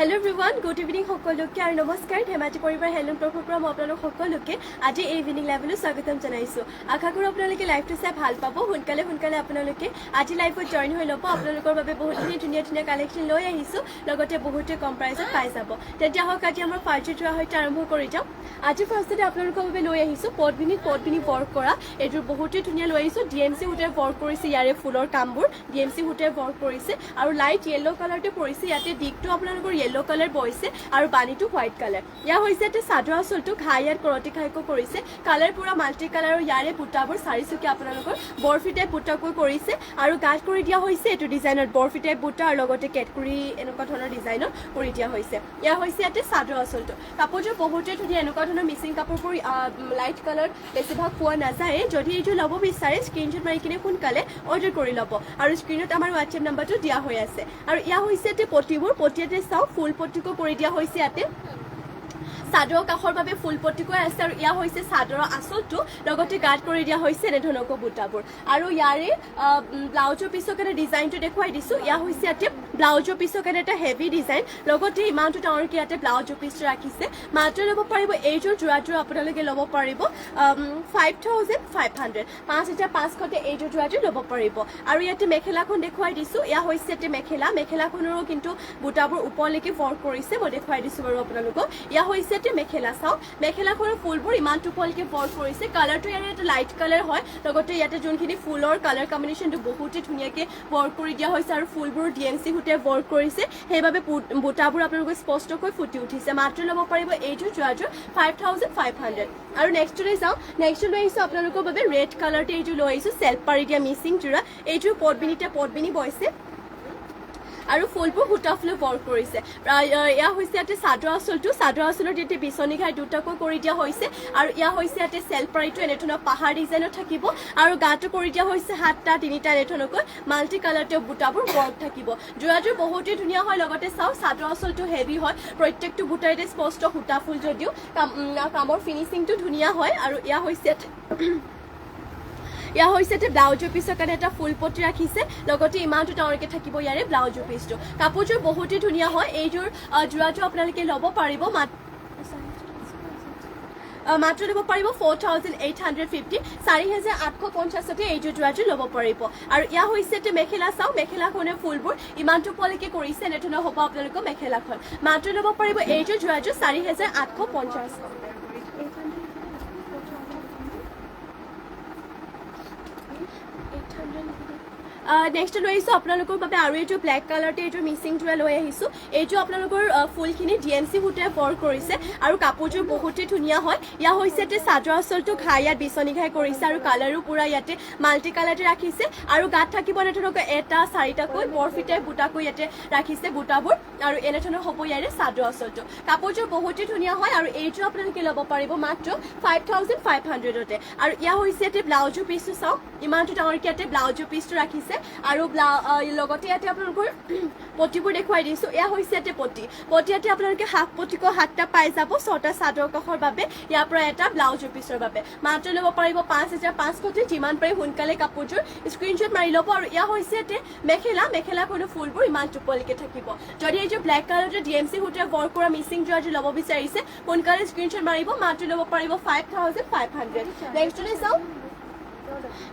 Hello everyone, good evening সকলোকে আৰু নমস্কাৰ ধেমাজি পৰিবাৰ হেলন প্ৰফৰ পৰা মই আপোনালোক সকলোকে আজি এই ইভিনিং লাইভলৈ স্বাগতম জনাইছো আশা কৰো আপোনালোকে লাইভটো চাই ভাল পাব সোনকালে আপোনালোকে আজি লাইভত জয়েন হৈ ল'ব আপোনালোকৰ বাবে বহুতখিনি ধুনীয়া কালেকচন লৈ আহিছো লগতে বহুতে কম প্ৰাইচত পাই যাব তেতিয়া হওক আজি আমাৰ ফাৰ্ষ্ট ড্ৰ হৈতে আৰম্ভ কৰি যাও আজি ফাৰ্ষ্টতে আপোনালোকৰ বাবে লৈ আহিছো পটবিনি ৱৰ্ক কৰা এটোৰ বহুতে ধুনীয়া লৈ আহিছো ডিএমসি হুটে ৱৰ্ক কৰিছে ইয়াৰে ফুলৰ কামবোৰ ডিএমসি হুটে ৱৰ্ক কৰিছে আৰু লাইট ইয়েলো কালাৰতে পৰিছে ইয়াতে দিকটো আপোনালোকৰ येलो कलर বইছে আৰু বানিটো হোয়াইট কালাৰ ইয়া হৈছে তে সাদৰ আসলটো ঘাইয়াৰ কৰতি খাইকো কৰিছে কালাৰ পুৰা মাল্টি কালাৰ আৰু ইয়াৰে বুটাবোৰ চাৰিচুকি আপোনালোকৰ বৰফিটাই বুটাকৈ কৰিছে আৰু গাছ কৰি দিয়া হৈছে এটো ডিজাইনৰ বৰফিটাই বুটা আৰু লগতে কেটকুৰি এনেকুৱা ধৰণৰ ডিজাইনৰ কৰি দিয়া হৈছে ইয়া হৈছে তে সাদৰ আসলটো কাপোৰটো বহুতে ধুনীয়া এনেকুৱা ধৰণৰ মিচিং কাপোৰবোৰ লাইট কালাৰ বেছিভাগ পোৱা নাযায় যদি এইটো ল'ব বিচাৰে স্ক্ৰিনশ্বট মাৰি কিনে সোনকালে অৰ্ডাৰ কৰি ল'ব আৰু স্ক্ৰিনত আমাৰ হোৱাটছএপ নম্বৰটো দিয়া হৈ আছে আৰু ইয়া হৈছে তে পটিবোৰ পটিয়াতে চাও ফুল পটিকো কৰি দিয়া হৈছে ইয়াতে সাদৰ কাখৰ বাবে ফুল পটিকৈ আছে আৰু ইয়া হৈছে সাদৰৰ আসলটো লগতে গাৰ্ড কৰি দিয়া হৈছে এনে ধৰণৰ বুটাবোৰ আৰু ইয়াৰে ব্লাউজৰ পিছৰ কাৰণে ডিজাইনটো দেখুৱাই দিছো ইয়া হৈছে ইয়াতে ব্লাউজৰ পিছৰ কাৰণে এটা হেভি ডিজাইন লগতে ইমানটো ডাঙৰ কি ইয়াতে ব্লাউজৰ পিছ ৰাখিছে মাত্ৰ ল'ব পাৰিব এইযোৰ যোৰাযোৰ আপোনালোকে ল'ব পাৰিব 5500 5500 এইযোৰ যোৰাযোৰ ল'ব পাৰিব আৰু ইয়াতে মেখেলাখন দেখুৱাই দিছো ইয়া হৈছে ইয়াতে মেখেলাখনৰো কিন্তু বুটাবোৰ ওপৰলৈকে ৱৰ্ক কৰিছে মই দেখুৱাই দিছো বাৰু আপোনালোকক ইয়া হৈছে মেখেলা চাও মেখেলাখনৰ ফুলবোৰ ইমান টুপলকে ৱৰ্ক কৰিছে কালাৰটো ইয়াৰে এটা লাইট কালাৰ হয় লগতে ইয়াতে যোনখিনি ফুলৰ কালাৰ কম্বিনেশ্যনটো বহুতে ধুনীয়াকে ৱৰ্ক কৰি দিয়া হৈছে আৰু ফুলবোৰ ডিএমসি হুটে ৱৰ্ক কৰিছে সেইবাবে বুটাবোৰ আপোনালোকৰ স্পষ্টকৈ ফুটি উঠিছে মাত্ৰ ল'ব পাৰিব এইটো যোৱাযোৰ 5500 আৰু নেক্সটলৈ যাও নেক্সট লৈ আহিছো আপোনালোকৰ বাবে ৰেড কালাৰতে এইটো লৈ আহিছো সেলফ পাৰি দিয়া মিচিং যোৰা এইটো পটবিনি বইছে আৰু ফুলবোৰ হুটা ফুল ৱৰ্ক কৰিছে ইয়া হৈছে ইয়াতে সাদৰ আসলৰ ইয়াতে বিচনি ঘাই দুটাকৈ কৰি দিয়া হৈছে আৰু ইয়া হৈছে ইয়াতে সেলফ পাৰিটো এনে ধৰণৰ পাহাৰ ডিজাইনত থাকিব আৰু গাটো কৰি দিয়া হৈছে সাতটা তিনিটা এনে ধৰণকৈ মাল্টি কালাৰতে বুটাবোৰ ৱৰ্ক থাকিব যোৰাযোৰ বহুতেই ধুনীয়া হয় লগতে চাও সাদৰ আসলটো হেভি হয় প্ৰত্যেকটো বুটাইতে স্পষ্ট হুটা ফুল যদিও কামৰ ফিনিচিংটো ধুনীয়া হয় আৰু ইয়া হৈছে ইয়া হৈছে ব্লাউজৰ পিছৰ কাৰণে এটা ফুল পটি ৰাখিছে লগতে ইমানটো ডাঙৰকে থাকিব ইয়াৰে ব্লাউজৰ পিছটো কাপোৰযোৰ বহুতেই ধুনীয়া হয় এইযোৰ যোৰাযোৰ আপোনালোকে ল'ব পাৰিব মাত্ৰ ল'ব পাৰিব 4850 4850 এইযোৰ যোৰাযোৰ ল'ব পাৰিব আৰু ইয়া হৈছে মেখেলা চাও মেখেলাখনে ফুলবোৰ ইমানটো পলকে কৰিছে এনে ধৰণৰ হ'ব আপোনালোকৰ মেখেলাখন মাত্ৰ ল'ব পাৰিব এইযোৰ যোৰাযোৰ 4850 নেক্সট লৈ আহিছো আপোনালোকৰ বাবে আৰু এইটো ব্লেক কালাৰতে এইটো মিচিং যোৰা লৈ আহিছো এইটো আপোনালোকৰ ফুলখিনি ডিএমসি হুটে ৱৰ্ক কৰিছে আৰু কাপোৰযোৰ বহুতেই ধুনীয়া হয় ইয়া হৈছে সাদৰ আসলটো ঘাইয়াত বিচনি ঘাই কৰিছে আৰু কালাৰো পুৰা ইয়াতে মাল্টি কালাৰতে ৰাখিছে আৰু গাত থাকিব এনে ধৰণৰ এটা চাৰিটাকৈ বৰফিটাই বুটাকৈ ইয়াতে ৰাখিছে বুটাবোৰ আৰু এনে ধৰণৰ হ'ব ইয়াৰে সাদৰ আসলটো কাপোৰযোৰ বহুতেই ধুনীয়া হয় আৰু এইটো আপোনালোকে ল'ব পাৰিব মাত্ৰ 5500 আৰু ইয়া হৈছে ব্লাউজৰ পিছটো চাওক ইমানটো ডাঙৰকে ইয়াতে ব্লাউজৰ পিছটো ৰাখিছে আৰু লগতে ইয়াতে আপোনালোকৰ পটিবোৰ দেখুৱাই দিছো এয়া হৈছে ইয়াতে পটিয়াতে আপোনালোকে হাফ পটিকো হাতটা পাই যাব ছটা সাদৰ কাখৰ বাবে ইয়াৰ পৰা এটা ব্লাউজৰ পিছৰ বাবে মাত্ৰ ল'ব পাৰিব 5500 যিমান পাৰে সোনকালে কাপোৰযোৰ স্ক্ৰিনশ্বট মাৰি ল'ব আৰু ইয়া হৈছে ইয়াতে মেখেলাখনৰ ফুলবোৰ ইমান টুপলকে থাকিব যদি এইযোৰ ব্লেক কালাৰতে ডিএমসি হুটে ৱৰ্ক কৰা মিচিং যোৰাযোৰ ল'ব বিচাৰিছে সোনকালে স্ক্ৰিনশ্বট মাৰিব মাত্ৰ ল'ব পাৰিব 5500 নেক্সটলৈ চাও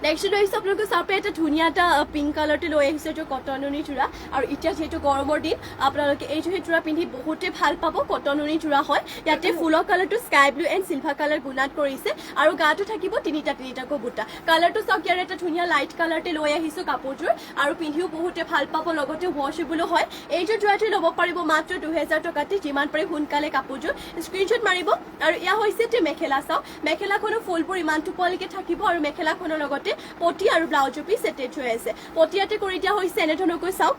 নেক্সট লৈ আহিছো আপোনালোকে চাপে এটা ধুনীয়া এটা পিংক কালাৰতে লৈ আহিছে এইটো কটননি যোৰা আৰু এতিয়া যিহেতু গৰমৰ দিন আপোনালোকে এইটো যোৰা পিন্ধি বহুতে ভাল পাব কটননি যোৰা হয় ইয়াতে ফুলৰ কালাৰটো sky blue and silver colour গুণাত কৰিছে আৰু গাটো থাকিব তিনিটাকৈ বুটা কালাৰটো চাওক ইয়াৰ এটা ধুনীয়া লাইট কালাৰতে লৈ আহিছো কাপোৰযোৰ আৰু পিন্ধিও বহুতে ভাল পাব লগতে ৱাশেবলো হয় এইযোৰ যোৰাটো ল'ব পাৰিব মাত্ৰ 2000 টকাতে যিমান পাৰে সোনকালে কাপোৰযোৰ স্ক্ৰিনশ্বট মাৰিব আৰু ইয়া হৈছে মেখেলা চাওক মেখেলাখনৰ ফুলবোৰ ইমানটো পোৱালৈকে থাকিব আৰু মেখেলাখনৰ লগতে পটি আৰু ব্লাউজৰ পিছ এটেচ হৈ আছে পটিয়াতে কৰি দিয়া হৈছে এনে ধৰণকৈ চাওক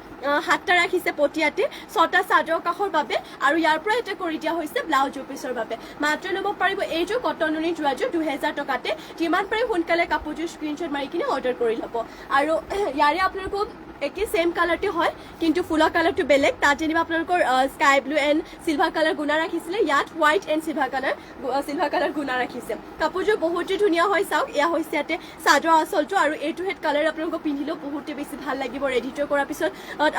হাতটা ৰাখিছে পটিয়াতে ছটা সাদৰ কাখৰ বাবে আৰু ইয়াৰ পৰা এটা কৰি দিয়া হৈছে ব্লাউজৰ পিছৰ বাবে মাত্ৰ ল'ব পাৰিব এইযোৰ কটননি যোৰাযোৰ 2000 টকাতে যিমান পাৰে সোনকালে কাপোৰযোৰ স্ক্ৰিনশ্বট মাৰি কিনে অৰ্ডাৰ কৰি ল'ব আৰু ইয়াৰে আপোনালোকক একে সেম কালাৰতে হয় কিন্তু ফুলৰ কালাৰটো বেলেগ তাত যেনিবা আপোনালোকৰ sky blue and silver colour গুণা ৰাখিছিলে ইয়াত হোৱাইট এণ্ড চিলভাৰ কালাৰ গুণা ৰাখিছে কাপোৰযোৰ বহুতেই ধুনীয়া হয় চাওক এয়া হৈছে ইয়াতে চাদৰ আঁচলটো আৰু এইটো হেড কালাৰ আপোনালোকক পিন্ধিলেও বহুতে বেছি ভাল লাগিব ৰেডি টু কৰাৰ পিছত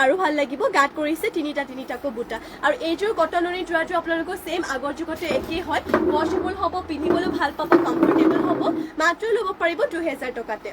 আৰু ভাল লাগিব গাত কৰিছে তিনিটাকৈ বুটা আৰু এইযোৰ কটনৰি যোৰাটো আপোনালোকৰ সেম আগৰ যুগতে একেই হয় ৱাশেবল হ'ব পিন্ধিবলৈ ভাল পাব কমফৰ্টেবল হ'ব মাত্ৰ ল'ব পাৰিব 2000 টকাতে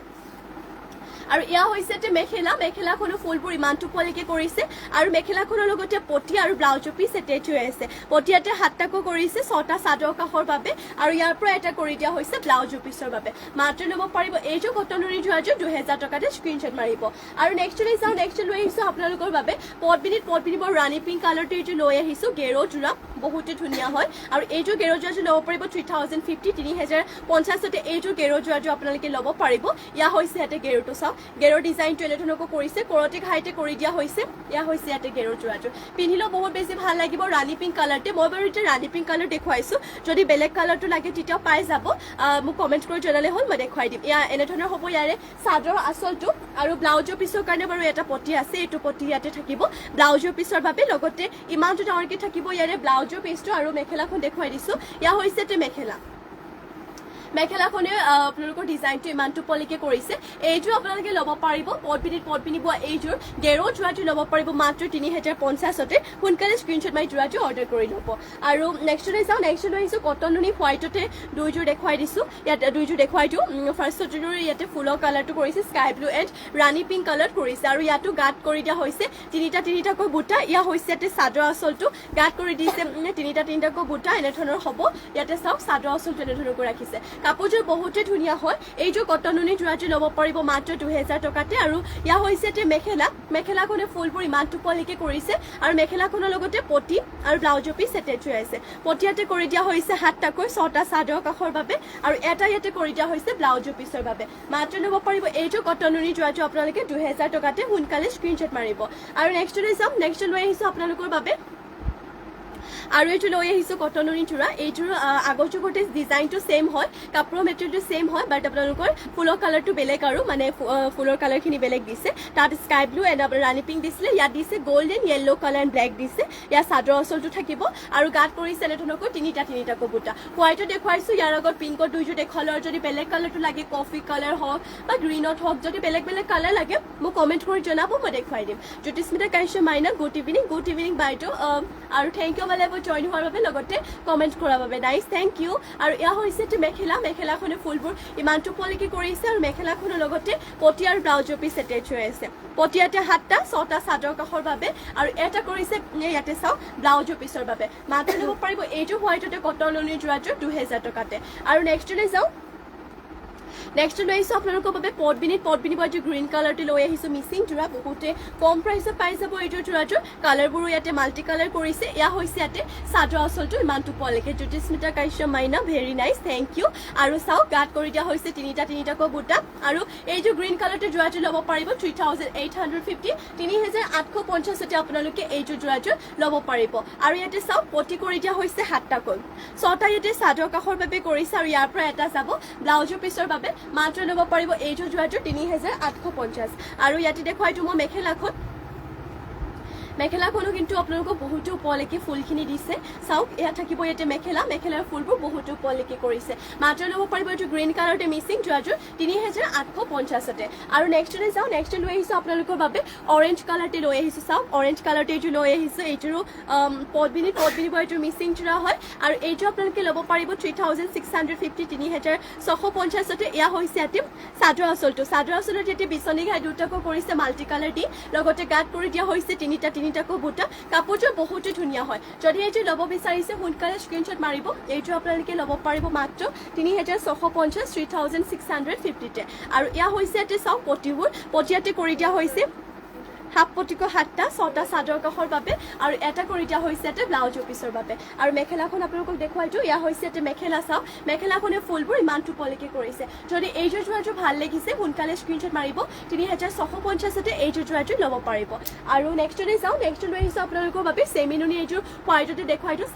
আৰু ইয়া হৈছে যে মেখেলাখনো ফুলবোৰ ইমানটো কোৱালিটি কৰিছে আৰু মেখেলাখনৰ লগতে পটি আৰু ব্লাউজৰ পিছ এটেচ হৈ আছে পটিয়াতে 7টাকৈ কৰিছে 6টা চাদৰ কাষৰ বাবে আৰু ইয়াৰ পৰা এটা কৰি দিয়া হৈছে ব্লাউজৰ পিছৰ বাবে মাত্ৰ ল'ব পাৰিব এইযোৰ কটনৰি যোৰাযোৰ 2000 টকাতে স্ক্ৰীনশ্বট মাৰিব আৰু নেক্সট লৈ আহিছো আপোনালোকৰ বাবে পটবিনিবৰ ৰাণী পিংক কালাৰটো এইযোৰ লৈ আহিছো গেৰো যোৰা বহুতে ধুনীয়া হয় আৰু এইযোৰ গেৰো যোৰাযোৰ ল'ব পাৰিব 3050 3050তে এইযোৰ গেৰো যোৰাযোৰ আপোনালোকে ল'ব পাৰিব ইয়া হৈছে ইয়াতে গেৰোটো চাওক গেৰৰ ডিজাইনটো এনেধৰণকৈ কৰিছে কৰতে ঘাইতে কৰি দিয়া হৈছে ইয়া হৈছে ইয়াতে গেৰৰ যোৰাযোৰ পিন্ধিলেও বহুত বেছি ভাল লাগিব ৰাণী পিংক কালাৰতে মই বাৰু এতিয়া ৰাণী পিংক কালাৰ দেখুৱাইছো যদি বেলেগ কালাৰটো লাগে তেতিয়াও পাই যাব মোক কমেণ্ট কৰি জনালে হ'ল মই দেখুৱাই দিম ইয়া এনেধৰণৰ হ'ব ইয়াৰে চাদৰ আঁচলটো আৰু ব্লাউজৰ পিছৰ কাৰণে বাৰু এটা পটি আছে এইটো পটি ইয়াতে থাকিব ব্লাউজৰ পিছৰ বাবে লগতে ইমানটো ডাঙৰকৈ থাকিব ইয়াৰে ব্লাউজৰ পিছটো আৰু মেখেলাখন দেখুৱাই দিছো ইয়া হৈছে ইয়াতে মেখেলাখনে আপোনালোকৰ ডিজাইনটো ইমানটো পলিকে কৰিছে এইযোৰ আপোনালোকে ল'ব পাৰিব পটবিনি বোৱা এইযোৰ গেৰো যোৰাটো ল'ব পাৰিব মাত্ৰ 3050তে সোনকালে স্ক্ৰীনশ্বট মাৰি যোৰাটো অৰ্ডাৰ কৰি ল'ব আৰু নেক্সট লৈ আহিছো কটননি হোৱাইটতে দুইযোৰ দেখুৱাই দিছো ইয়াত দুইযোৰ দেখুৱাই দিওঁ ফাৰ্ষ্টযোৰ ইয়াতে ফুলৰ কালাৰটো কৰিছে sky blue and Rani pink colour কৰিছে আৰু ইয়াতো গাত কৰি দিয়া হৈছে তিনিটাকৈ বুটা ইয়া হৈছে ইয়াতে চাদৰ আঁচলটো গাত কৰি দিছে তিনিটাকৈ বুটা এনেধৰণৰ হ'ব ইয়াতে চাওক চাদৰ আঁচলটো এনেধৰণকৈ ৰাখিছে কাপোৰযোৰ বহুতে ধুনীয়া হয় এইযোৰ কটননি যোৰাযোৰ ল'ব পাৰিব মাত্ৰ 2000 টকাতে আৰু ইয়া হৈছে যে মেখেলাখনে ফুলবোৰ ইমানটো কোৱালিটি কৰিছে আৰু মেখেলাখনৰ লগতে পটি আৰু ব্লাউজৰ পিছ এটেচ হৈ আছে পটিয়াতে কৰি দিয়া হৈছে 7টাকৈ 6টা চাদৰ কাষৰ বাবে আৰু এটা ইয়াতে কৰি দিয়া হৈছে ব্লাউজৰ পিছৰ বাবে মাত্ৰ ল'ব পাৰিব এইযোৰ কটননি যোৰাযোৰ আপোনালোকে 2000 টকাতে সোনকালে স্ক্ৰীনশ্বট মাৰিব আৰু নেক্সট লৈ আহিছো আপোনালোকৰ বাবে আৰু এইটো লৈ আহিছো কটননি যোৰা এইটোৰ আগৰ যুগতে ডিজাইনটো সেম হয় কাপোৰৰ মেটেৰিয়েলটো সেম হয় বাট আপোনালোকৰ ফুলৰ কালাৰটো বেলেগ আৰু মানে ফুলৰ কালাৰখিনি বেলেগ দিছে তাত sky blue and Rani pink দিছিলে ইয়াত দিছে golden yellow colour and black দিছে ইয়াৰ চাদৰ আঁচলটো থাকিব আৰু গাত কৰিছে এনেধৰণকৈ তিনিটাকৈ বুটা হোৱাইটো দেখুৱাইছো ইয়াৰ আগত পিংকৰ দুইযোৰ দেখুৱালো আৰু যদি বেলেগ কালাৰটো লাগে কফি কালাৰ হওক বা গ্ৰীণত হওক যদি বেলেগ কালাৰ লাগে মোক কমেণ্ট কৰি জনাব মই দেখুৱাই দিম জ্যোতিস্মিতা কাশ্যপ মাইনা গুড ইভিনিং বাইদেউ আৰু থেংক ইউ জইন হোৱাৰ বাবে লগতে কমেণ্ট কৰাৰ বাবে নাইচ থেংক ইউ আৰু এয়া হৈছে মেখেলাখনে ফুলবোৰ ইমানটো কোৱালিটি কৰিছে আৰু মেখেলাখনৰ লগতে পটি আৰু ব্লাউজৰ পিছ এটেচ হৈ আছে পটিয়াতে 7টা 6টা চাদৰ কাষৰ বাবে আৰু এটা কৰিছে ইয়াতে চাওক ব্লাউজৰ পিছৰ বাবে মাত্ৰ ল'ব পাৰিব এইযোৰ হোৱাইটতে কটননি যোৰাযোৰ 2000 টকাতে আৰু নেক্সট লৈ আহিছো আপোনালোকৰ বাবে পটবিনি এইযোৰ গ্ৰীণ কালাৰটো লৈ আহিছো মিচিং যোৰা বহুতে কম প্ৰাইচত পাই যাব এইযোৰ যোৰাযোৰ কালাৰবোৰো ইয়াতে মাল্টি কালাৰ কৰিছে এয়া হৈছে ইয়াতে চাদৰ আঁচলটো ইমানটো পোৱালৈকে জ্যোতিস্মিতা কাশ্যপ মাইনা ভেৰি নাইচ থেংক ইউ আৰু চাওক গাত কৰি দিয়া হৈছে তিনিটাকৈ বুটা আৰু এইযোৰ গ্ৰীণ কালাৰটো যোৰাযোৰ ল'ব পাৰিব 3850 3850তে আপোনালোকে এইযোৰ যোৰাযোৰ ল'ব পাৰিব আৰু ইয়াতে চাওক পটি কৰি দিয়া হৈছে 7টাকৈ 6টা ইয়াতে চাদৰ কাষৰ বাবে কৰিছে আৰু ইয়াৰ পৰা এটা যাব ব্লাউজৰ পিছৰ বাবে মাত্ৰ ল'ব পাৰিব এইযোৰ যোৰাযোৰ 3850 আৰু ইয়াতে দেখুৱাইছো মই মেখেলাখনো কিন্তু আপোনালোকক বহুতো ওপৰলৈকে ফুলখিনি দিছে চাওক এয়া থাকিব ইয়াতে মেখেলাৰ ফুলবোৰ বহুতো ওপৰলৈকে কৰিছে মাত্ৰ ল'ব পাৰিব এইটো গ্ৰীণ কালাৰতে মিচিং যোৰাযোৰ 3850তে আৰু নেক্সট লৈ আহিছো আপোনালোকৰ বাবে অৰেঞ্জ কালাৰতে লৈ আহিছো চাওক অৰেঞ্জ কালাৰতে এইযোৰ লৈ আহিছো এইযোৰো পটবিনি এইযোৰ মিচিং যোৰা হয় আৰু এইযোৰ আপোনালোকে ল'ব পাৰিব 3650 3650তে এয়া হৈছে ইয়াতে চাদৰ আঁচলটো ইয়াতে বিচনী ঘাই দুটাকৈ কৰিছে মাল্টি কালাৰ দি লগতে গাত কৰি দিয়া হৈছে তিনিটাকৈ বুটা কাপোৰযোৰ বহুতে ধুনীয়া হয় যদি এইযোৰ ল'ব বিচাৰিছে সোনকালে স্ক্ৰীনশ্বট মাৰিব এইযোৰ আপোনালোকে ল'ব পাৰিব মাত্ৰ 3650 3650তে আৰু এয়া হৈছে ইয়াতে চাওক পটিয়াতে কৰি দিয়া হৈছে হাফ পটিকৈ 7টা 6টা চাদৰ কাষৰ বাবে আৰু এটা কৰি দিয়া হৈছে ইয়াতে ব্লাউজৰ পিছৰ বাবে আৰু মেখেলাখন আপোনালোকক দেখুৱাই দিওঁ এয়া হৈছে ইয়াতে মেখেলা চাওক মেখেলাখনে ফুলবোৰ ইমানটো পলিকে কৰিছে যদি এইযোৰ যোৰাযোৰ ভাল লাগিছে সোনকালে স্ক্ৰীনশ্বট মাৰিব 3650তে এইযোৰ যোৰাযোৰ ল'ব পাৰিব আৰু নেক্সট লৈ আহিছো আপোনালোকৰ বাবে চেমিনুনি এইযোৰ হোৱাইটতে দেখুৱাই দিওঁ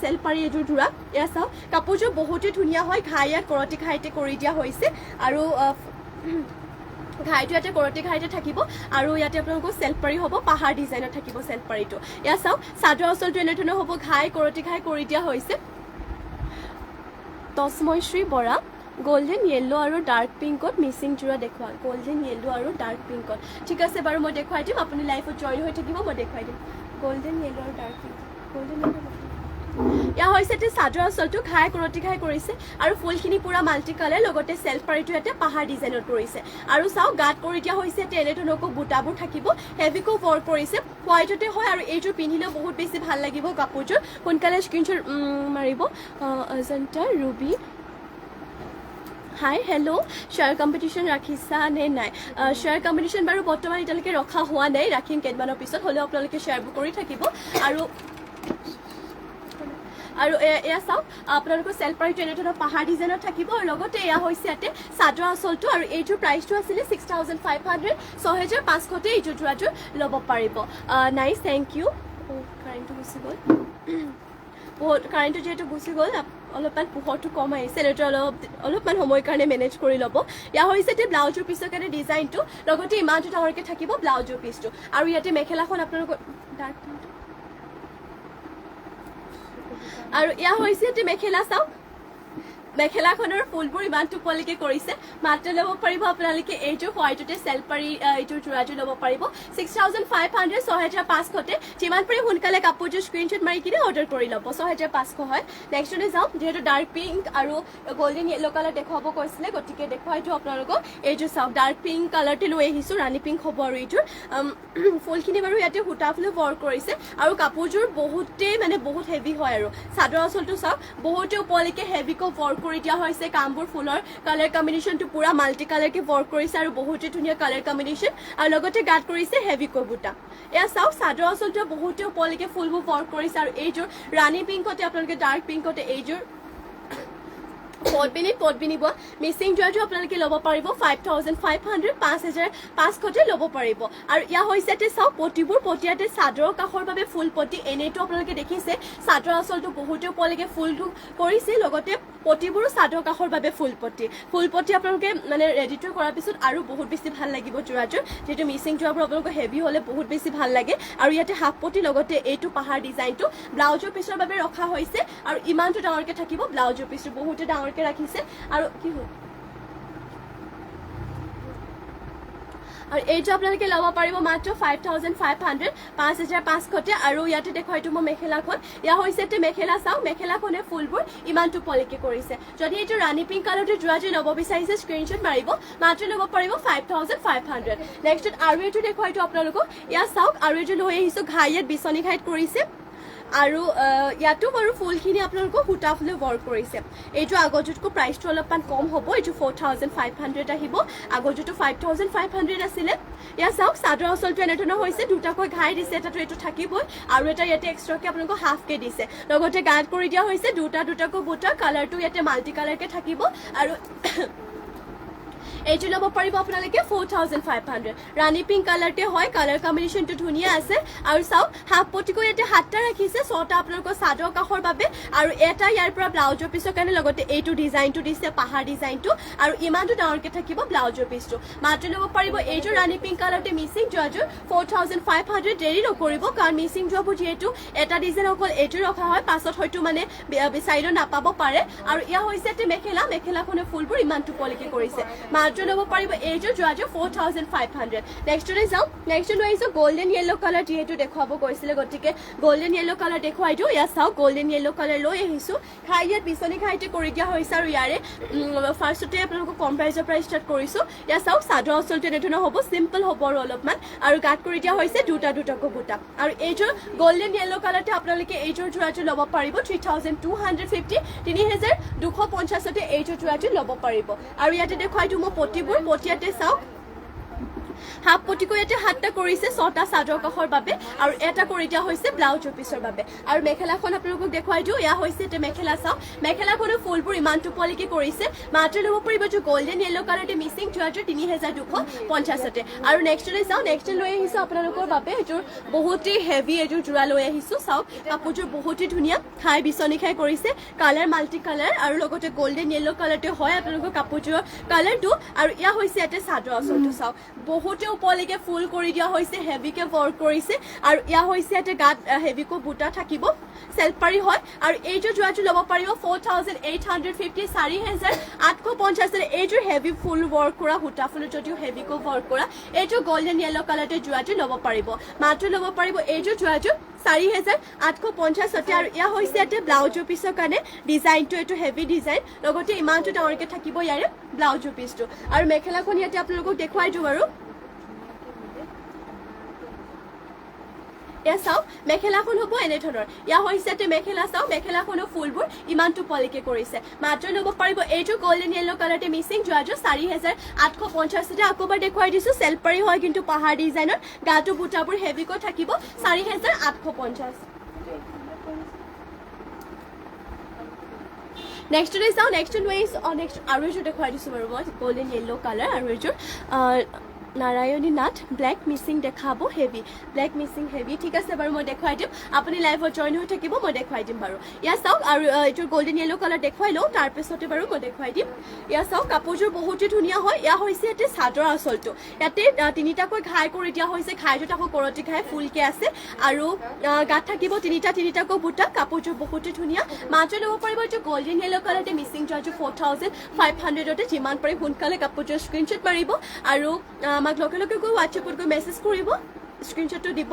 চেলপাৰী এইযোৰ যোৰা এয়া চাওক কাপোৰযোৰ বহুতেই ধুনীয়া হয় ঘাইয়াত কৰতি ঘাইতে কৰি দিয়া হৈছে আৰু ঘাইটো ইয়াতে কৰতি ঘাইতে থাকিব আৰু ইয়াতে আপোনালোকৰ চেল্ফ পাৰি হ'ব পাহাৰ ডিজাইনত থাকিব চেল্ফ পাৰিটো ইয়া চাওক চাদৰ আঁচলটো এনেধৰণৰ হ'ব ঘাই কৰতি ঘাই কৰি দিয়া হৈছে তস্ময়শ্ৰী বৰা গোল্ডেন য়েল্লো আৰু ডাৰ্ক পিংকত মিচিং জোৰা দেখুৱা গোল্ডেন য়েল্লো আৰু ডাৰ্ক পিংকত ঠিক আছে বাৰু মই দেখুৱাই দিম আপুনি লাইফত জইন হৈ থাকিব মই দেখুৱাই দিম গোল্ডেন য়েল্লো আৰু ডাৰ্ক পিংক গোল্ডেন য়েল্লো ইয়া হৈছে যে চাদৰ আঁচলটো ঘাই কৰতি ঘাই কৰিছে আৰু ফুলখিনি পুৰা মাল্টি কালাৰ লগতে চেল্ফ পাৰিটো ইয়াতে পাহাৰ ডিজাইনত কৰিছে আৰু চাওক গাত কৰি দিয়া হৈছে এনেধৰণৰকৈ বুটাবোৰ থাকিব হেভিকো ৱৰ্ক কৰিছে হোৱাইটতে হয় আৰু এইযোৰ পিন্ধিলেও বহুত বেছি ভাল লাগিব কাপোৰযোৰ সোনকালে স্ক্ৰীনশ্বট মাৰিব Ajanta Ruby hi hello' share competition ৰাখিছা নে নাই শ্বেয়াৰ কম্পিটিশ্যন বাৰু বৰ্তমান এতিয়ালৈকে ৰখা হোৱা নাই ৰাখিম কেইদিনমানৰ পিছত হ'লেও আপোনালোকে শ্বেয়াৰবোৰ কৰি থাকিব আৰু এয়া চাওক আপোনালোকৰ চেল্ফ পাৰিটো এনেধৰণৰ পাহাৰ ডিজাইনত থাকিব আৰু লগতে এয়া হৈছে ইয়াতে চাদৰ আঁচলটো আৰু এইটোৰ প্ৰাইচটো আছিলে 6,500 6,500তে এইযোৰ যোৰাযোৰ ল'ব পাৰিব নাইচ থেংক ইউ কাৰেণ্টটো গুচি গ'ল বহুত কাৰেণ্টটো যিহেতু গুচি গ'ল অলপমান পোহৰটো কম আহিছে এইটো অলপমান সময়ৰ কাৰণে মেনেজ কৰি ল'ব ইয়া হৈছে যে ব্লাউজৰ পিছৰ কাৰণে ডিজাইনটো লগতে ইমানটো ডাঙৰকৈ থাকিব ব্লাউজৰ পিচটো আৰু ইয়াতে মেখেলাখন আপোনালোকৰ ডাৰ্ক আৰু ইয়া হৈছে যে মেখেলা চাওক মেখেলাখনৰ ফুলবোৰ ইমান টোপলিকে কৰিছে মাত্ৰ ল'ব পাৰিব আপোনালোকে এইযোৰ হোৱাইটতে চেল্ফ পাৰি এইযোৰ যোৰাযোৰ ল'ব পাৰিব 6,500 6,500তে যিমান পাৰি সোনকালে কাপোৰযোৰ স্ক্ৰীনশ্বট মাৰি কিনে অৰ্ডাৰ কৰি ল'ব 6,500 হয় নেক্সটতে যাওঁ যিহেতু ডাৰ্ক পিংক আৰু গল্ডেন য়েল্লো কালাৰ দেখুৱাব কৈছিলে গতিকে দেখুৱাইটো আপোনালোকক এইযোৰ চাওক ডাৰ্ক পিংক কালাৰতে লৈ আহিছোঁ ৰাণী পিংক হ'ব আৰু এইযোৰ ফুলখিনি বাৰু ইয়াতে সূতা ফুলে ৱৰ্ক কৰিছে আৰু কাপোৰযোৰ বহুতেই মানে বহুত হেভি হয় আৰু চাদৰ আঁচলটো চাওক বহুতে ওপৰলৈকে হেভিকৈ ৱৰ্ক কৰি দিয়া হৈছে কামবোৰ ফুলৰ কালাৰ কম্বিনেশ্যনটো পুৰা মাল্টি কালাৰকে ৱৰ্ক কৰিছে আৰু বহুতে ধুনীয়া কালাৰ কম্বিনেশ্যন আৰু লগতে গাত কৰিছে হেভিকৈ বুটা এয়া চাওক চাদৰ আঁচলটো বহুতে ওপৰলৈকে ফুলবোৰ ৱৰ্ক কৰিছে আৰু এইযোৰ ৰাণী পিংকতে আপোনালোকে ডাৰ্ক পিংকতে এইযোৰ পদ্মিনী বোৱা মিচিং যোৰাযোৰ আপোনালোকে ল'ব পাৰিব 5,500 5,500তে ল'ব পাৰিব আৰু ইয়া হৈছে যে চাওক পতিবোৰ পতিয়াতে চাদৰৰ কাষৰ বাবে ফুল পতি এনেইটো আপোনালোকে দেখিছে চাদৰ আঁচলটো বহুতে ওপৰলৈকে ফুলটো কৰিছে লগতে পতিবোৰো চাদৰ কাষৰ বাবে ফুল পতি আপোনালোকে মানে ৰেডিটো কৰাৰ পিছত আৰু বহুত বেছি ভাল লাগিব যোৰাযোৰ যিহেতু মিচিং যোৰাবোৰ আপোনালোকৰ হেভি হ'লে বহুত বেছি ভাল লাগে আৰু ইয়াতে হাফ পতি লগতে এইটো পাহাৰ ডিজাইনটো ব্লাউজৰ পিছৰ বাবে ৰখা হৈছে আৰু ইমানটো ডাঙৰকৈ থাকিব ব্লাউজৰ পিছটো বহুতে ডাঙৰকৈ ৰাখিছে আৰু কি হ'ল আৰু এইটো আপোনালোকে ল'ব পাৰিব মাত্ৰ 5,500 5,500তে আৰু ইয়াতে দেখুৱাইটো মই মেখেলাখন ইয়া হৈছে যে মেখেলা চাওক মেখেলাখনে ফুলবোৰ ইমান টোপলিকে কৰিছে যদি এইটো ৰাণী পিংক কালাৰটো যোৰাযোৰ ল'ব বিচাৰিছে স্ক্ৰীনশ্বট মাৰিব মাত্ৰ ল'ব পাৰিব 5,500 নেক্সটত আৰু এইটো দেখুৱাইটো আপোনালোকক ইয়া চাওক আৰু এইটো লৈ আহিছোঁ ঘাইয়াত বিচনী ঘাইত কৰিছে আৰু ইয়াতো বাৰু ফুলখিনি আপোনালোকক সূতা ফুলে ৱৰ্ক কৰিছে এইটো আগৰযোৰতকৈ প্ৰাইচটো অলপমান কম হ'ব এইটো 4,500 আহিব আগৰযোৰটো 5,500 আছিলে ইয়া চাওক চাদৰ আঁচলটো এনেধৰণৰ হৈছে দুটাকৈ ঘাই দিছে এটাতো এইটো থাকিবই আৰু এটা ইয়াতে এক্সট্ৰাকৈ আপোনালোকক হাফকৈ দিছে লগতে গাত কৰি দিয়া হৈছে দুটাকৈ বুটা কালাৰটো ইয়াতে মাল্টি কালাৰকৈ থাকিব আৰু এইটো ল'ব পাৰিব আপোনালোকে 4,500 ৰাণী পিংক কালাৰতে হয় কালাৰ কম্বিনেশ্যনটো ধুনীয়া আছে আৰু চাওক হাফ পটিকৈ ইয়াতে 7টা ৰাখিছে 6টা আপোনালোকৰ চাদৰ কাষৰ বাবে আৰু এটা ইয়াৰ পৰা ব্লাউজৰ পিছৰ কাৰণে লগতে এইটো ডিজাইনটো দিছে পাহাৰ ডিজাইনটো আৰু ইমানটো ডাঙৰকৈ থাকিব ব্লাউজৰ পিছটো মাত্ৰ ল'ব পাৰিব এইযোৰ ৰাণী পিংক কালাৰতে মিচিং যোৱাযোৰ 4,500 দেৰি নকৰিব কাৰণ মিচিং যোৱাবোৰ যিহেতু এটা ডিজাইন অকল এইটো ৰখা হয় পাছত হয়তো মানে বিচাৰিলেও নাপাব পাৰে আৰু ইয়া হৈছে যে মেখেলাখনে ফুলবোৰ ইমান টোপলিকে কৰিছে মাত্ৰ ল'ব পাৰিব এইযোৰ যোৱাযোৰ 4,500 নেক্সটলৈ যাওঁ নেক্সট লৈ আহিছোঁ গল্ডেন য়েল্লো কালাৰ যিহেতু দেখুৱাব কৈছিলে গতিকে গল্ডেন য়েল্লো কালাৰ দেখুৱাই দিওঁ ইয়াত চাওক গল্ডেন য়েল্লো কালাৰ লৈ আহিছোঁ ইয়াত বিচনী ঘাইতে কৰি দিয়া হৈছে আৰু ইয়াৰে ফাৰ্ষ্টতে আপোনালোকক কম প্ৰাইজৰ পৰা ষ্টাৰ্ট কৰিছোঁ ইয়াত চাওক চাদৰ আঁচলটো এনেধৰণৰ হ'ব চিম্পল হ'ব আৰু অলপমান আৰু গাত কৰি দিয়া হৈছে দুটাকৈ বুটা আৰু এইযোৰ গল্ডেন য়েল্লো কালাৰতে আপোনালোকে এইযোৰ যোৰাযোৰ ল'ব পাৰিব 3,250 3,250তে এইযোৰ যোৰাযোৰ ল'ব পাৰিব আৰু ইয়াতে দেখুৱাই দিওঁ মই পতিবোৰ পতিয়াতে চাওক হাফ পটিকৈ ইয়াতে 7টা কৰিছে 6টা চাদৰ কাষৰ বাবে আৰু এটা কৰি দিয়া হৈছে ব্লাউজ পিছৰ বাবে আৰু মেখেলাখন আপোনালোকক দেখুৱাই দিওঁ ইয়া হৈছে এটা মেখেলা চাও মেখেলাখনৰ ফুলবোৰ ইমান টুপলিকে কৰিছে মাত্ৰ ল'ব পাৰিব যে গোল্ডেন ইয়েলো কালাৰতে মিসিং 3250 আৰু নেক্সটলৈ চাও নেক্সট লৈ আহিছো আপোনালোকৰ বাবে এযোৰ বহুতেই হেভি এযোৰ জোৰা লৈ আহিছো চাও কাপোৰযোৰ বহুতেই ধুনীয়া খাই বিচনি খাই কৰিছে কালাৰ মাল্টি কালাৰ আৰু লগতে গোল্ডেন ইয়েলো কালাৰতে হয় আপোনালোকৰ কাপোৰযোৰৰ কালাৰটো আৰু ইয়া হৈছে এটা চাদৰ আঁচলটো চাও বহুতে ওপৰলৈকে ফুল কৰি দিয়া হৈছে হেভিকে ৱৰ্ক কৰিছে আৰু ইয়া হৈছে এটা গাত হেভিকো বুটা থাকিব সেলফাৰি হয় আৰু এইযোৰ জোৰাটো ল'ব পাৰিব 4850 4850 এইযোৰ হেভি ফুল ৱৰ্ক কৰা বুটা ফুল যদিও হেভিকো ৱৰ্ক কৰা এইযোৰ গোল্ডেন ইয়েলো কালাৰতে জোৰাটো ল'ব পাৰিব মাত্ৰ ল'ব পাৰিব এইযোৰ জোৰাটো 4850 আৰু ইয়া হৈছে এটা ব্লাউজৰ পিছৰ কাৰণে ডিজাইনটো এইটো হেভি ডিজাইন লগতে ইমানটো ডাঙৰকে থাকিব ইয়াৰে ব্লাউজৰ পিছটো আৰু মেখেলাখন ইয়াতে আপোনালোকক দেখুৱাই দিওঁ বাৰু চাও মেখেলাখন হ'ব এনে ধৰণৰ ইয়া হৈছে এটা মেখেলা চাও মেখেলাখনৰ ফুলবোৰ ইমান টুপলিকে কৰিছে মাত্ৰ ল'ব পাৰিব এইটো গোল্ডেন ইয়েলো কালাৰতে মিসিং জোৰাটো 4850 আকৌবাৰ দেখুৱাই দিছো সেলফাৰি হয় কিন্তু পাহাৰ ডিজাইনৰ গাটো বুটাবোৰ হেভিকৈ থাকিব 4850 নেক্সট লৈ চাও নেক্সট লৈ নেক্সট আৰু এযোৰ দেখুৱাই দিছো বাৰু মই গোল্ডেন ইয়েলো কালাৰ আৰু এযোৰ নাৰায়ণী নাথ ব্লেক মিসিং দেখাব হেভি ব্লেক মিসিং হেভি ঠিক আছে বাৰু মই দেখুৱাই দিম আপুনি লাইভত জয়েন হৈ থাকিব মই দেখুৱাই দিম বাৰু ইয়া চাওক আৰু এইটো গোল্ডেন ইয়েলো কালাৰ দেখুৱাই লওঁ তাৰ পিছতে বাৰু মই দেখুৱাই দিম ইয়া চাওক কাপোৰযোৰ বহুতে ধুনীয়া হয় ইয়া হৈছে এটা চাদৰ আঁচলটো ইয়াতে তিনিটাকৈ ঘাই কৰি দিয়া হৈছে ঘাইটোত আকৌ কৰতি ঘাই ফুলকে আছে আৰু গাত থাকিব তিনিটাকৈ বুটা কাপোৰযোৰ বহুতে ধুনীয়া মাত্ৰ ল'ব পাৰিব এইটো গোল্ডেন ইয়েলো কালাৰতে মিসিং জোৰাটো 4500তে যিমান পাৰি সোনকালে কাপোৰযোৰ স্ক্ৰীনশ্বট মাৰিব আৰু আমাক লগে লগে গৈ হোৱাটছএপত গৈ মেছেজ কৰিব স্ক্ৰীনশ্বটটো দিব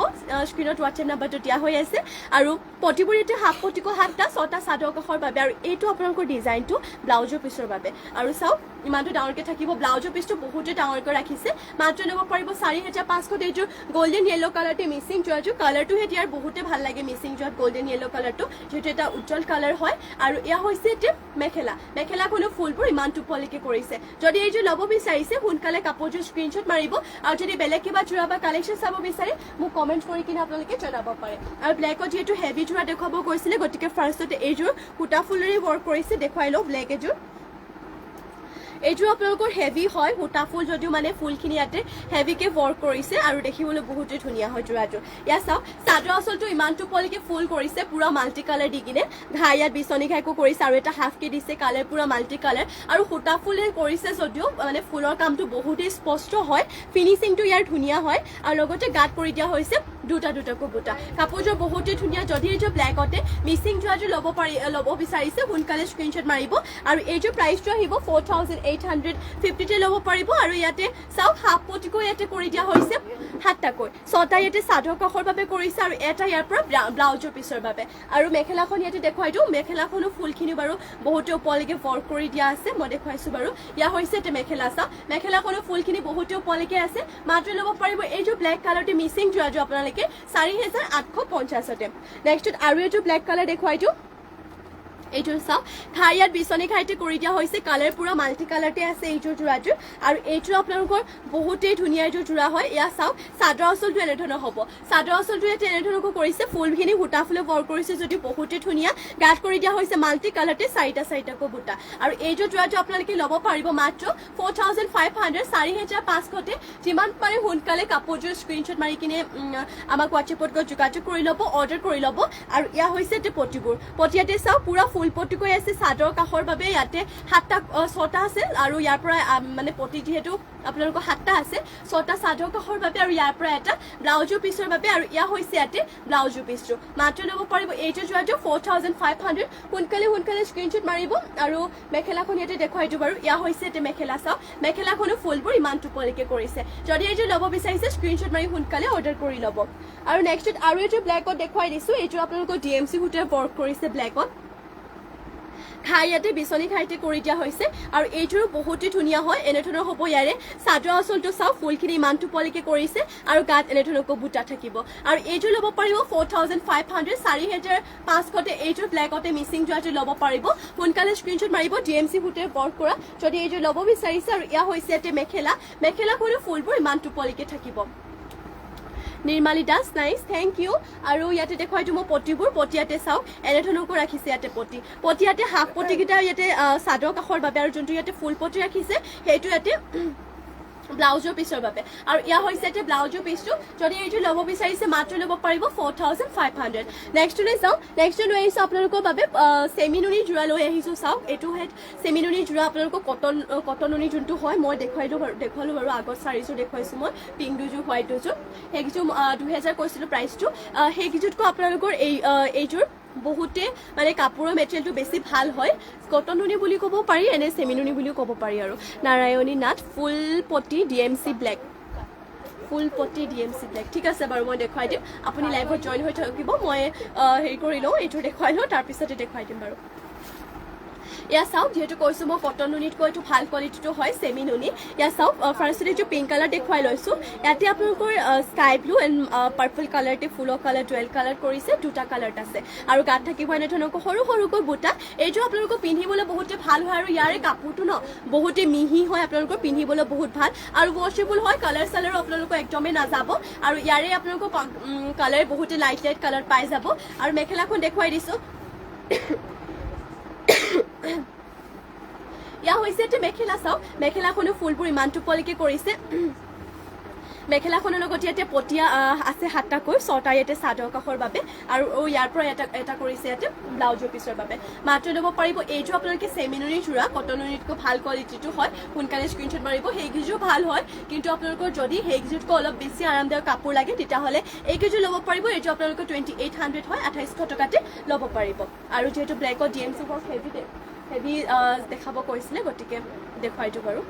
স্ক্ৰীনত হোৱাটছএপ নাম্বাৰটো দিয়া হৈ আছে আৰু পটিবোৰ ইয়াতে হাফ পটিকো 7টা 6টা চাদৰ কাষৰ বাবে আৰু এইটো আপোনালোকৰ ডিজাইনটো ব্লাউজৰ পিছৰ বাবে আৰু চাওক ইমানটো ডাঙৰকে থাকিব ব্লাউজৰ পিছটো বহুতে ডাঙৰকৈ ৰাখিছে মাত্ৰ ল'ব পাৰিব 4500 এইযোৰ গোল্ডেন ইয়েলো কালাৰতে মিসিং জোৰাটো কালাৰটো ইয়াৰ বহুতে ভাল লাগে মিসিং জোৰাত গোল্ডেন ইয়েলো কালাৰটো যেটো এটা উজ্জ্বল কালাৰ হয় আৰু ইয়া হৈছে এটা মেখেলাখনৰ ফুলবোৰ ইমান টুপলিকে কৰিছে যদি এইযোৰ ল'ব বিচাৰিছে সোনকালে কাপোৰযোৰ স্ক্ৰীনশ্বট মাৰিব আৰু যদি বেলেগ কিবা জোৰা বা কালেকশ্যন চাব মোক কমেন্ট কৰি কিনে আপোনালোকে জনাব পাৰে আৰু ব্লেকত যেটো হেভি জোৰা দেখাব গৈছিলে গতিকে ফাৰ্ষ্টতে এইযোৰ কুটা ফুলেৰে ৱৰ্ক কৰিছে দেখুৱাই লওঁ ব্লেক এইযোৰ আপোনালোকৰ হেভি হয় হুটা ফুল যদিও মানে ফুলখিনি ইয়াতে হেভিকে ৱৰ্ক কৰিছে আৰু দেখিবলৈ বহুতে ধুনীয়া হয় জোৰাটো ইয়া চাওক চাদৰ আঁচলটো ইমান টুপলিকে ফুল কৰিছে পুৰা মাল্টি কালাৰ দি কিনে ঘাই ইয়াত বিচনী ঘাইকো কৰিছে আৰু এটা হাফকে দিছে কালাৰ পুৰা মাল্টি কালাৰ আৰু হুটা ফুলে কৰিছে যদিও মানে ফুলৰ কামটো বহুতেই স্পষ্ট হয় ফিনিচিংটো ইয়াৰ ধুনীয়া হয় আৰু লগতে গাত কৰি দিয়া হৈছে দুটাকৈ বুটা কাপোৰযোৰ বহুতে ধুনীয়া যদি এইযোৰ ব্লেকতে মিসিং জোৰাটো ল'ব বিচাৰিছে সোনকালে স্ক্ৰীনশ্বট মাৰিব আৰু এইযোৰ প্ৰাইচটো আহিব 4850 ল'ব পাৰিব আৰু ইয়াতে চাওক হাফ পটিকৈ ইয়াতে কৰি দিয়া হৈছে 7টাকৈ 6টা ইয়াতে চাদৰ কাষৰ বাবে কৰিছে আৰু এটা ইয়াৰ পৰা ব্লাউজৰ পিছৰ বাবে আৰু মেখেলাখন ইয়াতে দেখুৱাই দিওঁ মেখেলাখনো ফুলখিনি বাৰু বহুতে ওপৰলৈকে ৱৰ্ক কৰি দিয়া আছে মই দেখুৱাইছো বাৰু ইয়া হৈছে এটা মেখেলা চাওক মেখেলাখনো ফুলখিনি বহুতে ওপৰলৈকে আছে মাত্ৰ ল'ব পাৰিব এইযোৰ ব্লেক কালাৰতে মিসিং জোৰাটো আপোনালোকে 4850 নেক্সট আৰু এইটো ব্লেক কালাৰ দেখুৱাই দিওঁ এইযোৰ চাওক ঘাই ইয়াত বিচনী ঘাইতে কৰি দিয়া হৈছে কালাৰ পুৰা মাল্টি কালাৰতে আছে এইযোৰ জোৰাটো আৰু এইযোৰ আপোনালোকৰ বহুতেই ধুনীয়া এইযোৰ জোৰা হয় ইয়া চাওক চাদৰ আঁচলটো এনেধৰণৰ হ'ব চাদৰ আঁচলটো ইয়াতে এনেধৰণকৈ কৰিছে ফুলখিনি হুটা ফুলে ৱৰ্ক কৰিছে যদি বহুতেই ধুনীয়া গাত কৰি দিয়া হৈছে মাল্টি কালাৰতে 4টাকৈ বুটা আৰু এইযোৰ জোৰাটো আপোনালোকে ল'ব পাৰিব মাত্ৰ 4500 যিমান পাৰে সোনকালে কাপোৰযোৰ স্ক্ৰীনশ্বট মাৰি কিনে আমাক হোৱাটছএপত গৈ যোগাযোগ কৰি ল'ব অৰ্ডাৰ কৰি ল'ব আৰু ইয়া হৈছে এটা পটিবোৰ পটিয়াতে চাওক পুৰা ফুল পটিকৈ আছে চাদৰ কাষৰ বাবে ইয়াতে 6টা আছে আৰু ইয়াৰ পৰা মানে পটি যেহেতু আপোনালোকৰ 7টা আছে 6টা চাদৰ কাষৰ বাবে আৰু ইয়াৰ পৰা এটা ব্লাউজৰ পিছৰ বাবে আৰু ইয়া হৈছে ইয়াতে ব্লাউজৰ পিছটো মাত্ৰ ল'ব পাৰিব এইটো জোৰাটো 4500 সোনকালে স্ক্ৰীনশ্বট মাৰিব আৰু মেখেলাখন ইয়াতে দেখুৱাই দিওঁ বাৰু ইয়া হৈছে এটা মেখেলা চাওক মেখেলাখনৰ ফুলবোৰ ইমান টুপলিকে কৰিছে যদি এইযোৰ ল'ব বিচাৰিছে স্ক্ৰীনশ্বট মাৰি সোনকালে অৰ্ডাৰ কৰি ল'ব আৰু নেক্সট আৰু এইটো ব্লেকত দেখুৱাই দিছো এইটো আপোনালোকৰ ডিএমচি সূতাৰে ৱৰ্ক কৰিছে ব্লেকত ঘাই ইয়াতে বিচনী ঘাইতে কৰি দিয়া হৈছে আৰু এইযোৰো বহুতেই ধুনীয়া হয় এনেধৰণৰ হ'ব ইয়াৰে চাদৰ আঁচলটো চাওক ফুলখিনি ইমান টোপলিকে কৰিছে আৰু গাত এনেধৰণকৈ বুটা থাকিব আৰু এইযোৰ ল'ব পাৰিব 4500 4500 এইযোৰ ব্লেকতে মিচিং যোৱাটো ল'ব পাৰিব সোনকালে স্ক্ৰীনশ্বট মাৰিব ডিএমচি সূতে বৰ্ক কৰা যদি এইযোৰ ল'ব বিচাৰিছে আৰু ইয়া হৈছে ইয়াতে মেখেলাখনো ফুলবোৰ ইমান টোপলিকে থাকিব Nirmali Das nice thank you আৰু ইয়াতে দেখুৱাইতো মই পটিবোৰ পটিয়াতে চাওক এনেধৰণকৈ ৰাখিছে ইয়াতে পটিয়াতে হাফ পটিকেইটা ইয়াতে চাদৰ কাষৰ বাবে আৰু যোনটো ইয়াতে ফুল পটি ৰাখিছে সেইটো ইয়াতে ব্লাউজৰ পিছৰ বাবে আৰু ইয়া হৈছে ইয়াতে ব্লাউজৰ পিছটো যদি এইটো ল'ব বিচাৰিছে মাত্ৰ ল'ব পাৰিব 4500 নেক্সটলৈ যাওঁ নেক্সট লৈ আহিছোঁ আপোনালোকৰ বাবে চেমিনুনি যোৰা লৈ আহিছোঁ চাওক এইটো হেড চেমিনুনি যোৰা আপোনালোকৰ কটনুনি যোনটো হয় মই দেখুৱালোঁ বাৰু আগত চাৰিযোৰ দেখুৱাইছোঁ মই পিংক দুযোৰ হোৱাইট দুযোৰ সেইকেইযোৰ 2000 কৈছিলোঁ প্ৰাইচটো সেইকেইযোৰতকৈ আপোনালোকৰ এইযোৰ বহুতে মানে কাপোৰৰ মেটেৰিয়েলটো বেছি ভাল হয় কটনুনি বুলি ক'ব পাৰি এনে চেমিনুনি বুলিও ক'ব পাৰি আৰু নাৰায়ণী নাথ ফুল পটি ডিএমচি ব্লেক ঠিক আছে বাৰু মই দেখুৱাই দিম আপুনি লাইভত জইন হৈ থাকিব মই হেৰি কৰি লওঁ এইটো দেখুৱাই লওঁ তাৰপিছতে দেখুৱাই দিম বাৰু ইয়া চাওক যেহেতু কৈছোঁ মই কটন নুনিতকৈ এইটো ভাল কোৱালিটিটো হয় চেমি নুনি ইয়া চাওক ফাৰ্ষ্টতে এইটো পিংক কালাৰ দেখুৱাই লৈছোঁ ইয়াতে আপোনালোকৰ স্কাই ব্লু এণ্ড পাৰ্পল কালাৰতে ফুলৰ কালাৰ ডুৱেল কালাৰ কৰিছে দুটা কালাৰত আছে আৰু গাত থাকিব এনেধৰণকৈ সৰু সৰুকৈ বুটা এইটো আপোনালোকৰ পিন্ধিবলৈ বহুতে ভাল হয় আৰু ইয়াৰে কাপোৰটো ন বহুতে মিহি হয় আপোনালোকৰ পিন্ধিবলৈ বহুত ভাল আৰু ৱাশ্বেবল হয় কালাৰ চালাৰো আপোনালোকৰ একদমেই নাযাব আৰু ইয়াৰে আপোনালোকৰ কালাৰ বহুতে লাইট কালাৰ পাই যাব আৰু মেখেলাখন দেখুৱাই দিছোঁ ইয়া হৈছে এটা মেখেলা চাওক মেখেলাখনো ফুলবোৰ ইমান টোপলিকে কৰিছে মেখেলাখনৰ লগত ইয়াতে পটিয়া আছে 7টাকৈ 6টা ইয়াতে চাদৰ কাষৰ বাবে আৰু ইয়াৰ পৰা এটা কৰিছে ইয়াতে ব্লাউজৰ পিছৰ বাবে মাত্ৰ ল'ব পাৰিব এইটো আপোনালোকে চেমিনুনি যোৰা কটনুনিতকৈ ভাল কোৱালিটিটো হয় সোনকালে স্ক্ৰীনশ্বট মাৰিব সেইকেইযোৰ ভাল হয় কিন্তু আপোনালোকৰ যদি সেইকেইযোৰতকৈ অলপ বেছি আৰামদায়ক কাপোৰ লাগে তেতিয়াহ'লে এইকেইযোৰ ল'ব পাৰিব এইটো আপোনালোকৰ 2800 হয় 2800 টকাতে ল'ব পাৰিব আৰু যিহেতু ব্লেকত ডিএমচি বৰ হেভি দেখাব কৈছিলে গতিকে দেখুৱাই দিওঁ বাৰু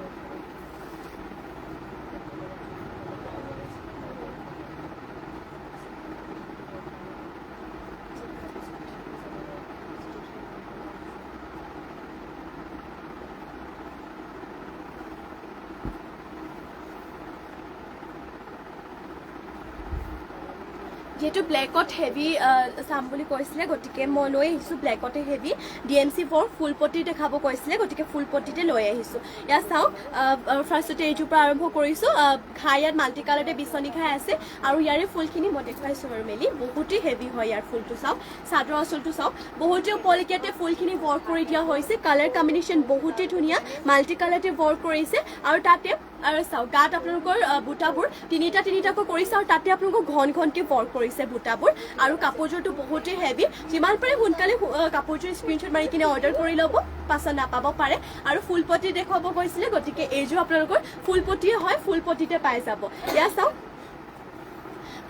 যেহেতু ব্লেকত হেভি চাম বুলি কৈছিলে গতিকে মই লৈ আহিছোঁ ব্লেকতে হেভি ডিএমচি ফৰ ফুল পটি দেখাব কৈছিলে গতিকে ফুল পটিতে লৈ আহিছোঁ ইয়াত চাওক ফাৰ্ষ্টতে এইটোৰ পৰা আৰম্ভ কৰিছোঁ ঘাই ইয়াত মাল্টি কালাৰতে বিচনী ঘাই আছে আৰু ইয়াৰে ফুলখিনি মই দেখুৱাইছোঁ বাৰু মেলি বহুতেই হেভি হয় ইয়াৰ ফুলটো চাওক চাদৰ আঁচলটো চাওক বহুতে উপলিকাতে ফুলখিনি ৱৰ্ক কৰি দিয়া হৈছে কালাৰ কম্বিনেশ্যন বহুতেই ধুনীয়া মাল্টি কালাৰতে ৱৰ্ক কৰিছে আৰু তাতে আৰু চাওক গাত আপোনালোকৰ বুটাবোৰ তিনিটাকৈ কৰিছে আৰু তাতে আপোনালোকৰ ঘনকৈ ৱৰ্ক কৰিছে বুটাবোৰ আৰু কাপোৰযোৰটো বহুতেই হেভি যিমান পাৰে সোনকালে কাপোৰযোৰ স্ক্ৰীনশ্বট মাৰি কিনে অৰ্ডাৰ কৰি ল'ব পাছত নাপাব পাৰে আৰু ফুল পটি দেখুৱাব কৈছিলে গতিকে এইযোৰ আপোনালোকৰ ফুল পটিয়ে হয় ফুল পটিতে পাই যাব ইয়াত চাওক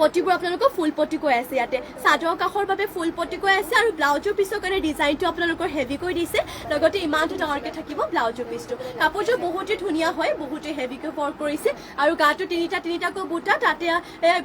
পটিবোৰ আপোনালোকৰ ফুল পটি কৈ আছে ইয়াতে চাদৰ কাষৰ বাবে ফুল পটি কৈ আছে আৰু ব্লাউজৰ পিছৰ কাৰণে ডিজাইনটো আপোনালোকৰ হেভি কৈ দিছে লগতে ইমানটো ডাঙৰকৈ থাকিব ব্লাউজৰ পিছটো কাপোৰযোৰ বহুতেই ধুনীয়া হয় বহুতেই হেভিকৈ ৱৰ্ক কৰিছে আৰু গাটো তিনিটাকৈ বুটা তাতে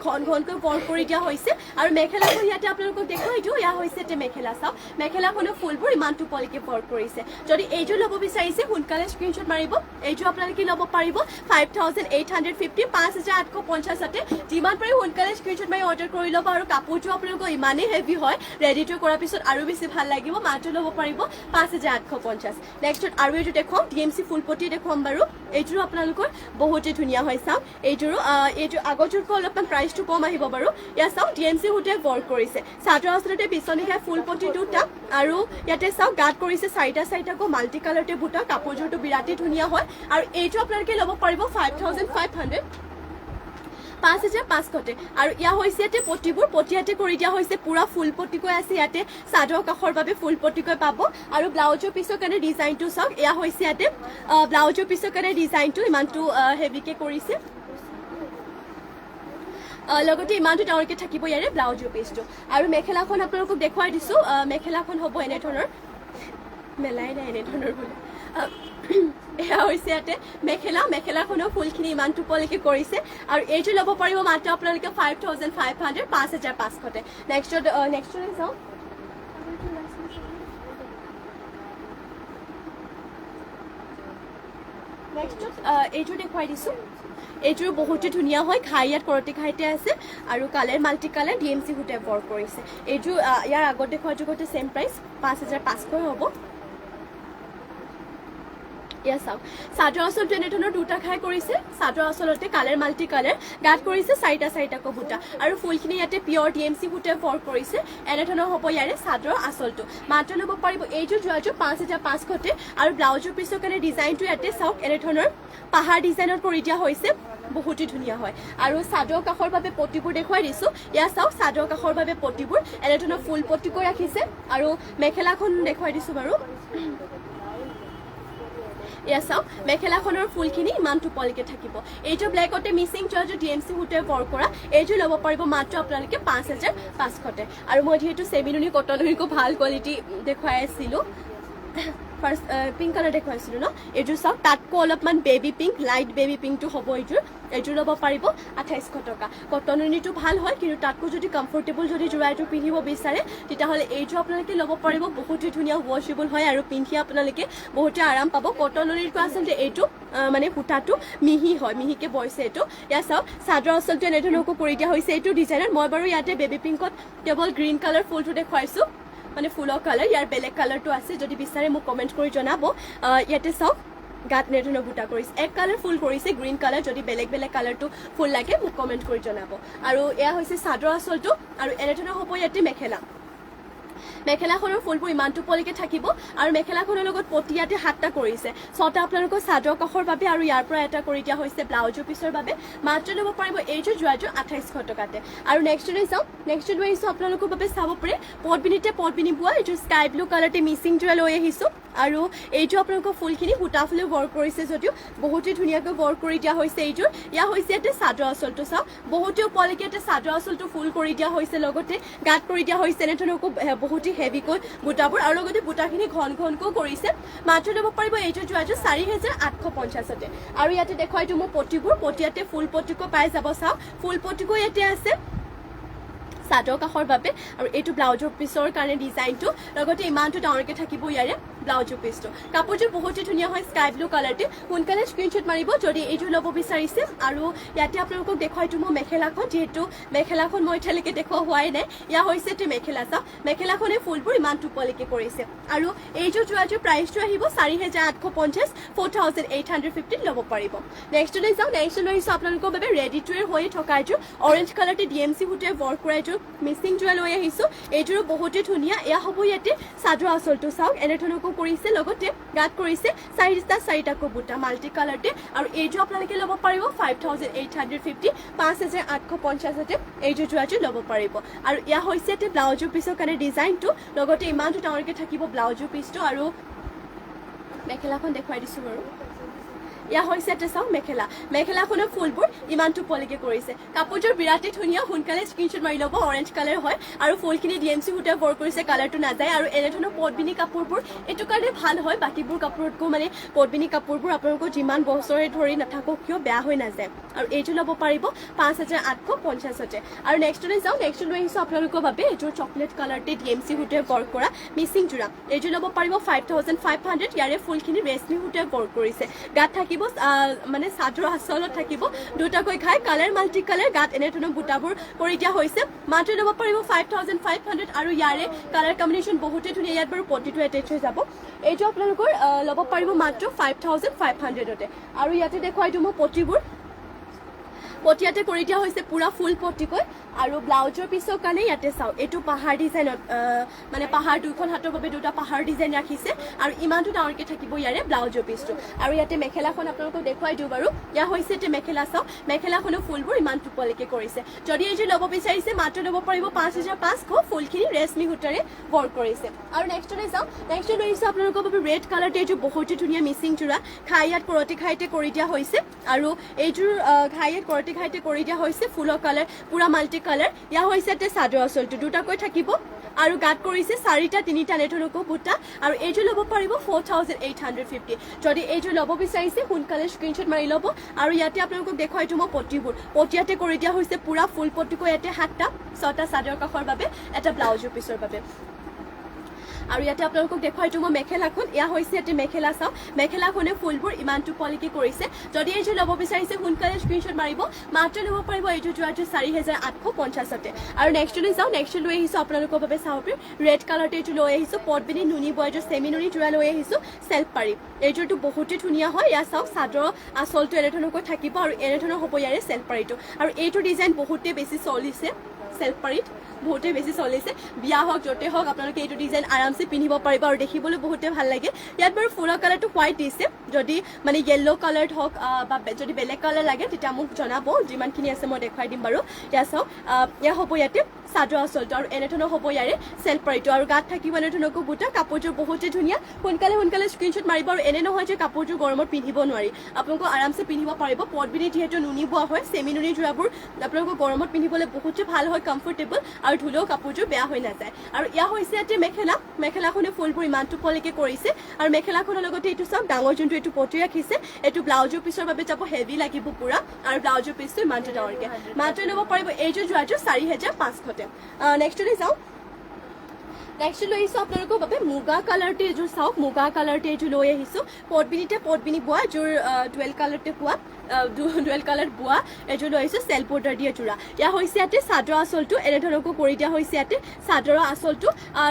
ঘনকৈ ৱৰ্ক কৰি দিয়া হৈছে আৰু মেখেলাখন ইয়াতে আপোনালোকক দেখুৱাই দিওঁ এয়া হৈছে এতিয়া মেখেলা চাওক মেখেলাখনৰ ফুলবোৰ ইমান টোপলিকে ৱৰ্ক কৰিছে যদি এইযোৰ ল'ব বিচাৰিছে সোনকালে স্ক্ৰীনশ্বট মাৰিব এইযোৰ আপোনালোকে ল'ব পাৰিব 5850 5850 যিমান পাৰে সোনকালে স্ক্ৰীনশ্বট মাৰি অৰ্ডাৰ কৰি ল'ব আৰু কাপোৰটো আপোনালোকৰ ইমানেই হেভি হয় ৰেডি টু কৰাৰ পিছত আৰু বেছি ভাল লাগিব মাত্ৰ ল'ব পাৰিব 5850 নেক্সটত আৰু এইটো দেখুৱাম ডিএমচি ফুল পটি দেখুৱাম বাৰু এইযোৰো আপোনালোকৰ বহুতেই ধুনীয়া হয় চাওক এইযোৰো আগৰযোৰকৈ অলপমান প্ৰাইচটো কম আহিব বাৰু ইয়াত চাওক ডিএমচি সূতে ৱৰ্ক কৰিছে চাদৰ আঁচলতে বিচনী ঘাই ফুল পটি দুটা আৰু ইয়াতে চাওক গাত কৰিছে চাৰিটাকৈ মাল্টি কালাৰতে বুটা কাপোৰযোৰটো বিৰাটেই ধুনীয়া হয় আৰু এইটো আপোনালোকে ল'ব পাৰিব 5500 5500 আৰু ইয়া হৈছে ইয়াতে পটিবোৰ পটিয়াতে কৰি দিয়া হৈছে পুৰা ফুল পটিকৈ আছে ইয়াতে চাদৰ কাষৰ বাবে ফুল পটিকৈ পাব আৰু ব্লাউজৰ পিছৰ কাৰণে ডিজাইনটো চাওক এয়া হৈছে ইয়াতে ব্লাউজৰ পিছৰ কাৰণে ডিজাইনটো ইমানটো হেভিকে কৰিছে লগতে ইমানটো ডাঙৰকৈ থাকিব ইয়াৰে ব্লাউজৰ পিছটো আৰু মেখেলাখন আপোনালোকক দেখুৱাই দিছোঁ মেখেলাখন হ'ব এনেধৰণৰ মেলাই নাই এনেধৰণৰ বোলে এয়া হৈছে ইয়াতে মেখেলাখনৰ ফুলখিনি ইমান টোপলিকে কৰিছে আৰু এইটো ল'ব পাৰিব মাত্ৰ আপোনালোকে 5500 5500 নেক্সটলৈ যাওঁ নেক্সটত এইযোৰ দেখুৱাই দিছোঁ এইযোৰ বহুতে ধুনীয়া হয় ঘাই ইয়াত কৰতি ঘাইতে আছে আৰু কালাৰ মাল্টি কালাৰ DMC সূতাই ৱৰ্ক কৰিছে এইযোৰ ইয়াৰ আগত দেখুৱাযোৰ গোটেই চেম প্ৰাইচ 5500 হ'ব Yes, sir. Sadra also generator duta khai korise. Sadra also lote color multi color. Gat korise saita saita ko buta. Aru full kini yate pure DMC hute for korise. Enetono hobo yare sadra asol to. Matro lobo paribo ejo joajo 5500 kote. Aru blouse piece kane design to yate sauk enetono pahar designer kori dia hoise. বহুতে ধুনিয়া হয় আৰু সাদৰ কাখৰ বাবে পটিবোৰ দেখুৱাই দিছো ইয়া চাও সাদৰ কাখৰ বাবে পটিবোৰ এনেধৰণৰ ফুল পটি কৰি ৰাখিছে আৰু মেখেলাখন দেখুৱাই দিছো বাৰু Yes, sir. মেখেলাখনৰ ফুলখিনি ইমানটো পলিকে থাকিব এইটো ব্ল্যাকতে মিসিং জৰ্জ DMC হুটে ৱৰ্ক কৰা এইটো ল'ব পাৰিব মাত্ৰ আপোনালোকে 5500 আৰু মই যেহেতু সেমিনুনি কটনৰিকো ভাল কোৱালিটি দেখুৱাই আছিলো ফাৰ্স্ট পিংক কালাৰ দেখুৱাইছিলো ন এইটো চাওক তাতকো অলপমান বেবি পিংক লাইট বেবি পিংকটো হ'ব এইটো ল'ব পাৰিব 2800 টকা কটনৰিটো ভাল হয় কিন্তু তাতকো যদি কমফৰ্টেবল যদি জোৰাইটো পিন্ধিব বিচাৰে তেতিয়াহলে এইটো আপোনালোকে ল'ব পাৰিব বহুত ধুনীয়া ওয়াশেবল হয় আৰু পিন্ধি আপোনালোকে বহুত আৰাম পাব কটনৰিটো আচলতে এইটো মানে হুটাটো মিহি হয় মিহিকে বইছে এইটো ইয়া চাওক সাদৰ আচলতে এনেধৰণৰকো কৰি দিয়া হৈছে এইটো ডিজাইনত মই বাৰু ইয়াতে বেবি পিংকত কেৱল গ্ৰীণ কালাৰ ফুলটো দেখুৱাইছো মানে ফুলৰ কালাৰ ইয়াৰ বেলেগ কালাৰটো আছে যদি বিচাৰে মোক কমেন্ট কৰি জনাব ইয়াতে চাওক গাত নেটনৰ বুটা কৰিছে এক কালাৰ ফুল কৰিছে গ্ৰীণ কালাৰ যদি বেলেগ বেলেগ কালাৰটো ফুল লাগে মোক কমেন্ট কৰি জনাব আৰু এয়া হৈছে সাদৰ আচলটো আৰু এনেধৰণৰ হ'ব ইয়াতে মেখেলাখনৰ ফুলবোৰ ইমানটো পলিকে থাকিব আৰু মেখেলাখনৰ লগত পটিয়াতে হাতটা কৰিছে ছটা আপোনালোকৰ সাদৰ কাখৰ বাবে আৰু ইয়াৰ পৰা এটা কৰি দিয়া হৈছে ব্লাউজৰ পিছৰ বাবে মাত্ৰ ল'ব পাৰিব এইযোৰ যোৱাযোৰ 2800 টকাতে আৰু নেক্সট ডে চাও নেক্সট ডে আহিছো আপোনালোকৰ বাবে চাব পাৰে পটবিনি বুৱা এইযোৰ স্কাই ব্লু কালাৰতে মিসিং জোৰা লৈ আহিছো আৰু এইযোৰ আপোনালোকৰ ফুলখিনি বুটা ফুলে ৱৰ্ক কৰিছে যদিও বহুতে ধুনীয়াকৈ ৱৰ্ক কৰি দিয়া হৈছে এইযোৰ ইয়া হৈছে এটা সাদৰ আচলটো চাও বহুতে পলিকে এটা সাদৰ আচলটো ফুল কৰি দিয়া হৈছে লগতে গাত কৰি দিয়া হৈছে এনেধৰণৰকো বহুত হেভিকৈ বুটাবোৰ আৰু লগতে বুটাখিনি ঘনকৈ কৰিছে মাত্ৰ ল'ব পাৰিব এইটো যোৱাটো 4850 আৰু ইয়াতে দেখুৱাইটো মই পটিয়াতে ফুল পটিকো পাই যাব চাও ফুল পটিকো ইয়াতে আছে সাদৰ কাখৰ বাবে আৰু এইটো ব্লাউজৰ পিছৰ কাৰণে ডিজাইনটো লগতে ইমানটো ডাঙৰকে থাকিব ইয়াৰে ব্লাউজৰ পিছটো কাপোৰটো বহুত ধুনীয়া হয় স্কাই ব্লু কালাৰতে সোনকালে স্ক্ৰিনশ্বট মাৰিব যদি এইটো ল'ব বিচাৰিছে আৰু ইয়াতে আপোনালোকক দেখুৱাইটো মই মেখেলাখন যেহেতু মেখেলাখন মই এতিয়ালৈকে দেখুওৱা হোৱাই নাই ইয়া হৈছে তে মেখেলা চাওক মেখেলাখনে ফুলবোৰ ইমানটো পলিকে কৰিছে আৰু এইযোৰ যোৱাযোৰ প্ৰাইচটো আহিব 4850 4850 ল'ব পাৰিব নেক্সট লৈ যাওঁ নেক্সট লৈ আহিছো আপোনালোকৰ বাবে ৰেডি টু ৱেৰ হৈ থকা এইযোৰ অৰেঞ্জ কালাৰতে DMC হুটে ৱৰ্ক কৰা এইযোৰ মিসিং জোৰা লৈ আহিছো এইযোৰ বহুত ধুনীয়া এয়া হ'ব ইয়াতে সাদৰ আচলটো চাওক এনেধৰণৰকো কৰিছে লগতে গাত কৰিছে চাৰিটা বুটা মাল্টি কালাৰতে আৰু এইযোৰ আপোনালোকে ল'ব পাৰিব 5850 5850 এইযোৰ যোৱাযোৰ ল'ব পাৰিব আৰু ইয়া হৈছে এটা ব্লাউজৰ পিছৰ কাৰণে ডিজাইনটো লগতে ইমানটো ডাঙৰকে থাকিব ব্লাউজৰ পিছটো আৰু মেখেলাখন দেখুৱাই দিছো বাৰু ইয়া হৈছে এটা চাও মেখেলাখনৰ ফুলবোৰ ইমানটো পলিকে কৰিছে কাপোৰযোৰ বিৰাটে ধুনীয়া সোনকালে স্ক্ৰিনশ্বট মাৰি ল'ব অৰেঞ্জ কালাৰ হয় আৰু ফুলখিনি DMC হুটে ৱৰ্ক কৰিছে কালাৰটো নাযায় আৰু এনেধৰণৰ পটবিনি কাপোৰবোৰ এটো কাৰণে ভাল হয় বাকিবোৰ কাপোৰতকৈ মানে পটবিনি কাপোৰবোৰ আপোনালোকৰ যিমান বছৰে ধৰি নাথাকক কিয় বেয়া হৈ নাযায় আৰু এইটো ল'ব পাৰিব 5850 আৰু নেক্সট লৈ যাও নেক্সট লৈ আহিছো আপোনালোকৰ বাবে এইটো চকলেট কালাৰতে DMC হুটে ৱৰ্ক কৰা মিসিং জোৰা এইটো ল'ব পাৰিব 5500 ইয়াৰে ফুলখিনি ৰেশমি হুটে ৱৰ্ক কৰিছে গাত থাকিব মানে সাদৰ আচলত থাকিব দুটাকৈ খাই কালাৰ মাল্টি কালাৰ গাত এনেধৰণৰ বুটাবোৰ কৰি দিয়া হৈছে মাত্ৰ ল'ব পাৰিব 5500 আৰু ইয়াৰে কালাৰ কম্বিনেশ্যন বহুতে ধুনীয়া ইয়াত বাৰু পটিটো এটেচ হৈ যাব এইটো আপোনালোকৰ ল'ব পাৰিব মাত্ৰ 5500 আৰু ইয়াতে দেখুৱাইটো মই পটিয়াতে কৰি দিয়া হৈছে পুৰা ফুল পটিকৈ আৰু ব্লাউজৰ পিছৰ কাৰণে ইয়াতে চাও এইটো পাহাৰ ডিজাইনত মানে পাহাৰ দুখন হাতৰ বাবে দুটা পাহাৰ ডিজাইন ৰাখিছে আৰু ইমানটো ডাঙৰকে থাকিব ইয়াৰে ব্লাউজৰ পিছটো আৰু ইয়াতে মেখেলাখন আপোনালোকক দেখুৱাই দিও বাৰু ইয়া হৈছে তে মেখেলা চাও মেখেলাখনৰ ফুলবোৰ ইমানটো পলিকে কৰিছে যদি এইটো ল'ব বিচাৰিছে মাত্ৰ ল'ব পাৰিব 5500 ফুলখিনি ৰেশমি হুটাৰে ৱৰ্ক কৰিছে আৰু নেক্সট লৈ যাও নেক্সট লৈ আহিছে আপোনালোকৰ বাবে ৰেড কালাৰতে এইটো বহুত ধুনীয়া মিসিং জোৰা খাইয়াত কৰতি খাইতে কৰি দিয়া হৈছে আৰু এইযোৰ খাইয়াত কৰতি খাইতে কৰি দিয়া হৈছে ফুলৰ কালাৰ পুৰা মাল্টি কালাৰ ইয়া হৈছে তে সাদৰ আচলটো দুটাকৈ থাকিব আৰু গাত কৰিছে চাৰিটা তিনিটা নেটনকো বুটা আৰু এইযোৰ ল'ব পাৰিব 4850 যদি এইযোৰ ল'ব বিচাৰিছে সোনকালে স্ক্ৰিনশ্বট মাৰি ল'ব আৰু ইয়াতে আপোনালোকক দেখুৱাইটো মই পটিয়াতে কৰি দিয়া হৈছে পুৰা ফুল পটিকৈ ইয়াতে 7টা 6টা সাদৰ কাখৰ বাবে এটা ব্লাউজৰ পিছৰ বাবে আৰু ইয়াতে আপোনালোকক দেখুৱাই দিওঁ মই মেখেলাখন এয়া হৈছে ইয়াতে মেখেলা চাওক মেখেলাখনে ফুলবোৰ ইমান টোপলিকে কৰিছে যদি এইযোৰ ল'ব বিচাৰিছে সোনকালে স্ক্ৰীনশ্বট মাৰিব মাত্ৰ ল'ব পাৰিব এইযোৰ যোৱাটো 4850তে আৰু নেক্সটলৈ যাওঁ নেক্সট লৈ আহিছোঁ আপোনালোকৰ বাবে চাওক ৰেড কালাৰতে এইযোৰ লৈ আহিছোঁ পটবিনি নুনি বয় এইযোৰ চেমি নুনি যোৰা লৈ আহিছোঁ চেল্ফ পাৰি এইযোৰটো বহুতেই ধুনীয়া হয় ইয়াৰ চাওক চাদৰ আচলটো এনেধৰণকৈ থাকিব আৰু এনেধৰণৰ হ'ব ইয়াৰে চেল্ফ পাৰিটো আৰু এইটো ডিজাইন বহুতেই বেছি চলিছে চেল্ফ পাৰিত বহুতে বেছি চলিছে বিয়া হওক য'তে হওক আপোনালোকে এইটো ডিজাইন আৰামছে পিন্ধিব পাৰিব আৰু দেখিবলৈ বহুতে ভাল লাগে ইয়াত বাৰু ফুলৰ কালাৰটো হোৱাইট দিছে যদি মানে য়েল্ল' কালাৰ হওক বা যদি বেলেগ কালাৰ লাগে তেতিয়া মোক জনাব যিমানখিনি আছে মই দেখুৱাই দিম বাৰু ইয়াত চাওক এয়া হ'ব ইয়াতে চাদৰ আচলটো আৰু এনেধৰণৰ হ'ব ইয়াৰে চেল্ফ পাৰিটো আৰু গাত থাকিব এনেধৰণকৈ বুটা কাপোৰযোৰ বহুতে ধুনীয়া সোনকালে স্ক্ৰীনশ্বট মাৰিব আৰু এনে নহয় যে কাপোৰযোৰ গৰমত পিন্ধিব নোৱাৰি আপোনালোকক আৰামছে পিন্ধিব পাৰিব পটবিনি যিহেতু নুনি বোৱা হয় চেমি নুনি যোৰাবোৰ আপোনালোকক গৰমত পিন্ধিবলৈ বহুতে ভাল হয় কমফৰ্টেবল আৰু ধুলেও কাপোৰযোৰ বেয়া হৈ নাযায় আৰু এয়া হৈছে ইয়াতে মেখেলাখনে ফুলবোৰ ইমান টোপলিকে কৰিছে আৰু মেখেলাখনৰ লগতে এইটো চাওক ডাঙৰ যোনটো এইটো পটি ৰাখিছে এইটো ব্লাউজৰ পিছৰ বাবে যাব হেভি লাগিব পুৰা আৰু ব্লাউজৰ পিছটো ইমানটো ডাঙৰকে মাত্ৰ ল'ব পাৰিব এইযোৰ যোৱাযোৰ 4500 নেক্সটলৈ যাওঁ নেক্সট লৈ আহিছোঁ আপোনালোকৰ বাবে মুগা কালাৰতে এইযোৰ চাওক মুগা কালাৰতে এইযোৰ লৈ আহিছোঁ পটবিনি বোৱা যোৰ ডুৱেল কালাৰতে পোৱা ডুৱেল কালাৰ বোৱা এইযোৰ লৈ আহিছোঁ চেল্ফ বৰ্ডাৰ দিয়া যোৰা ইয়াৰ হৈছে ইয়াতে চাদৰ আচলটো এনেধৰণকৈ কৰি দিয়া হৈছে ইয়াতে চাদৰৰ আচলটো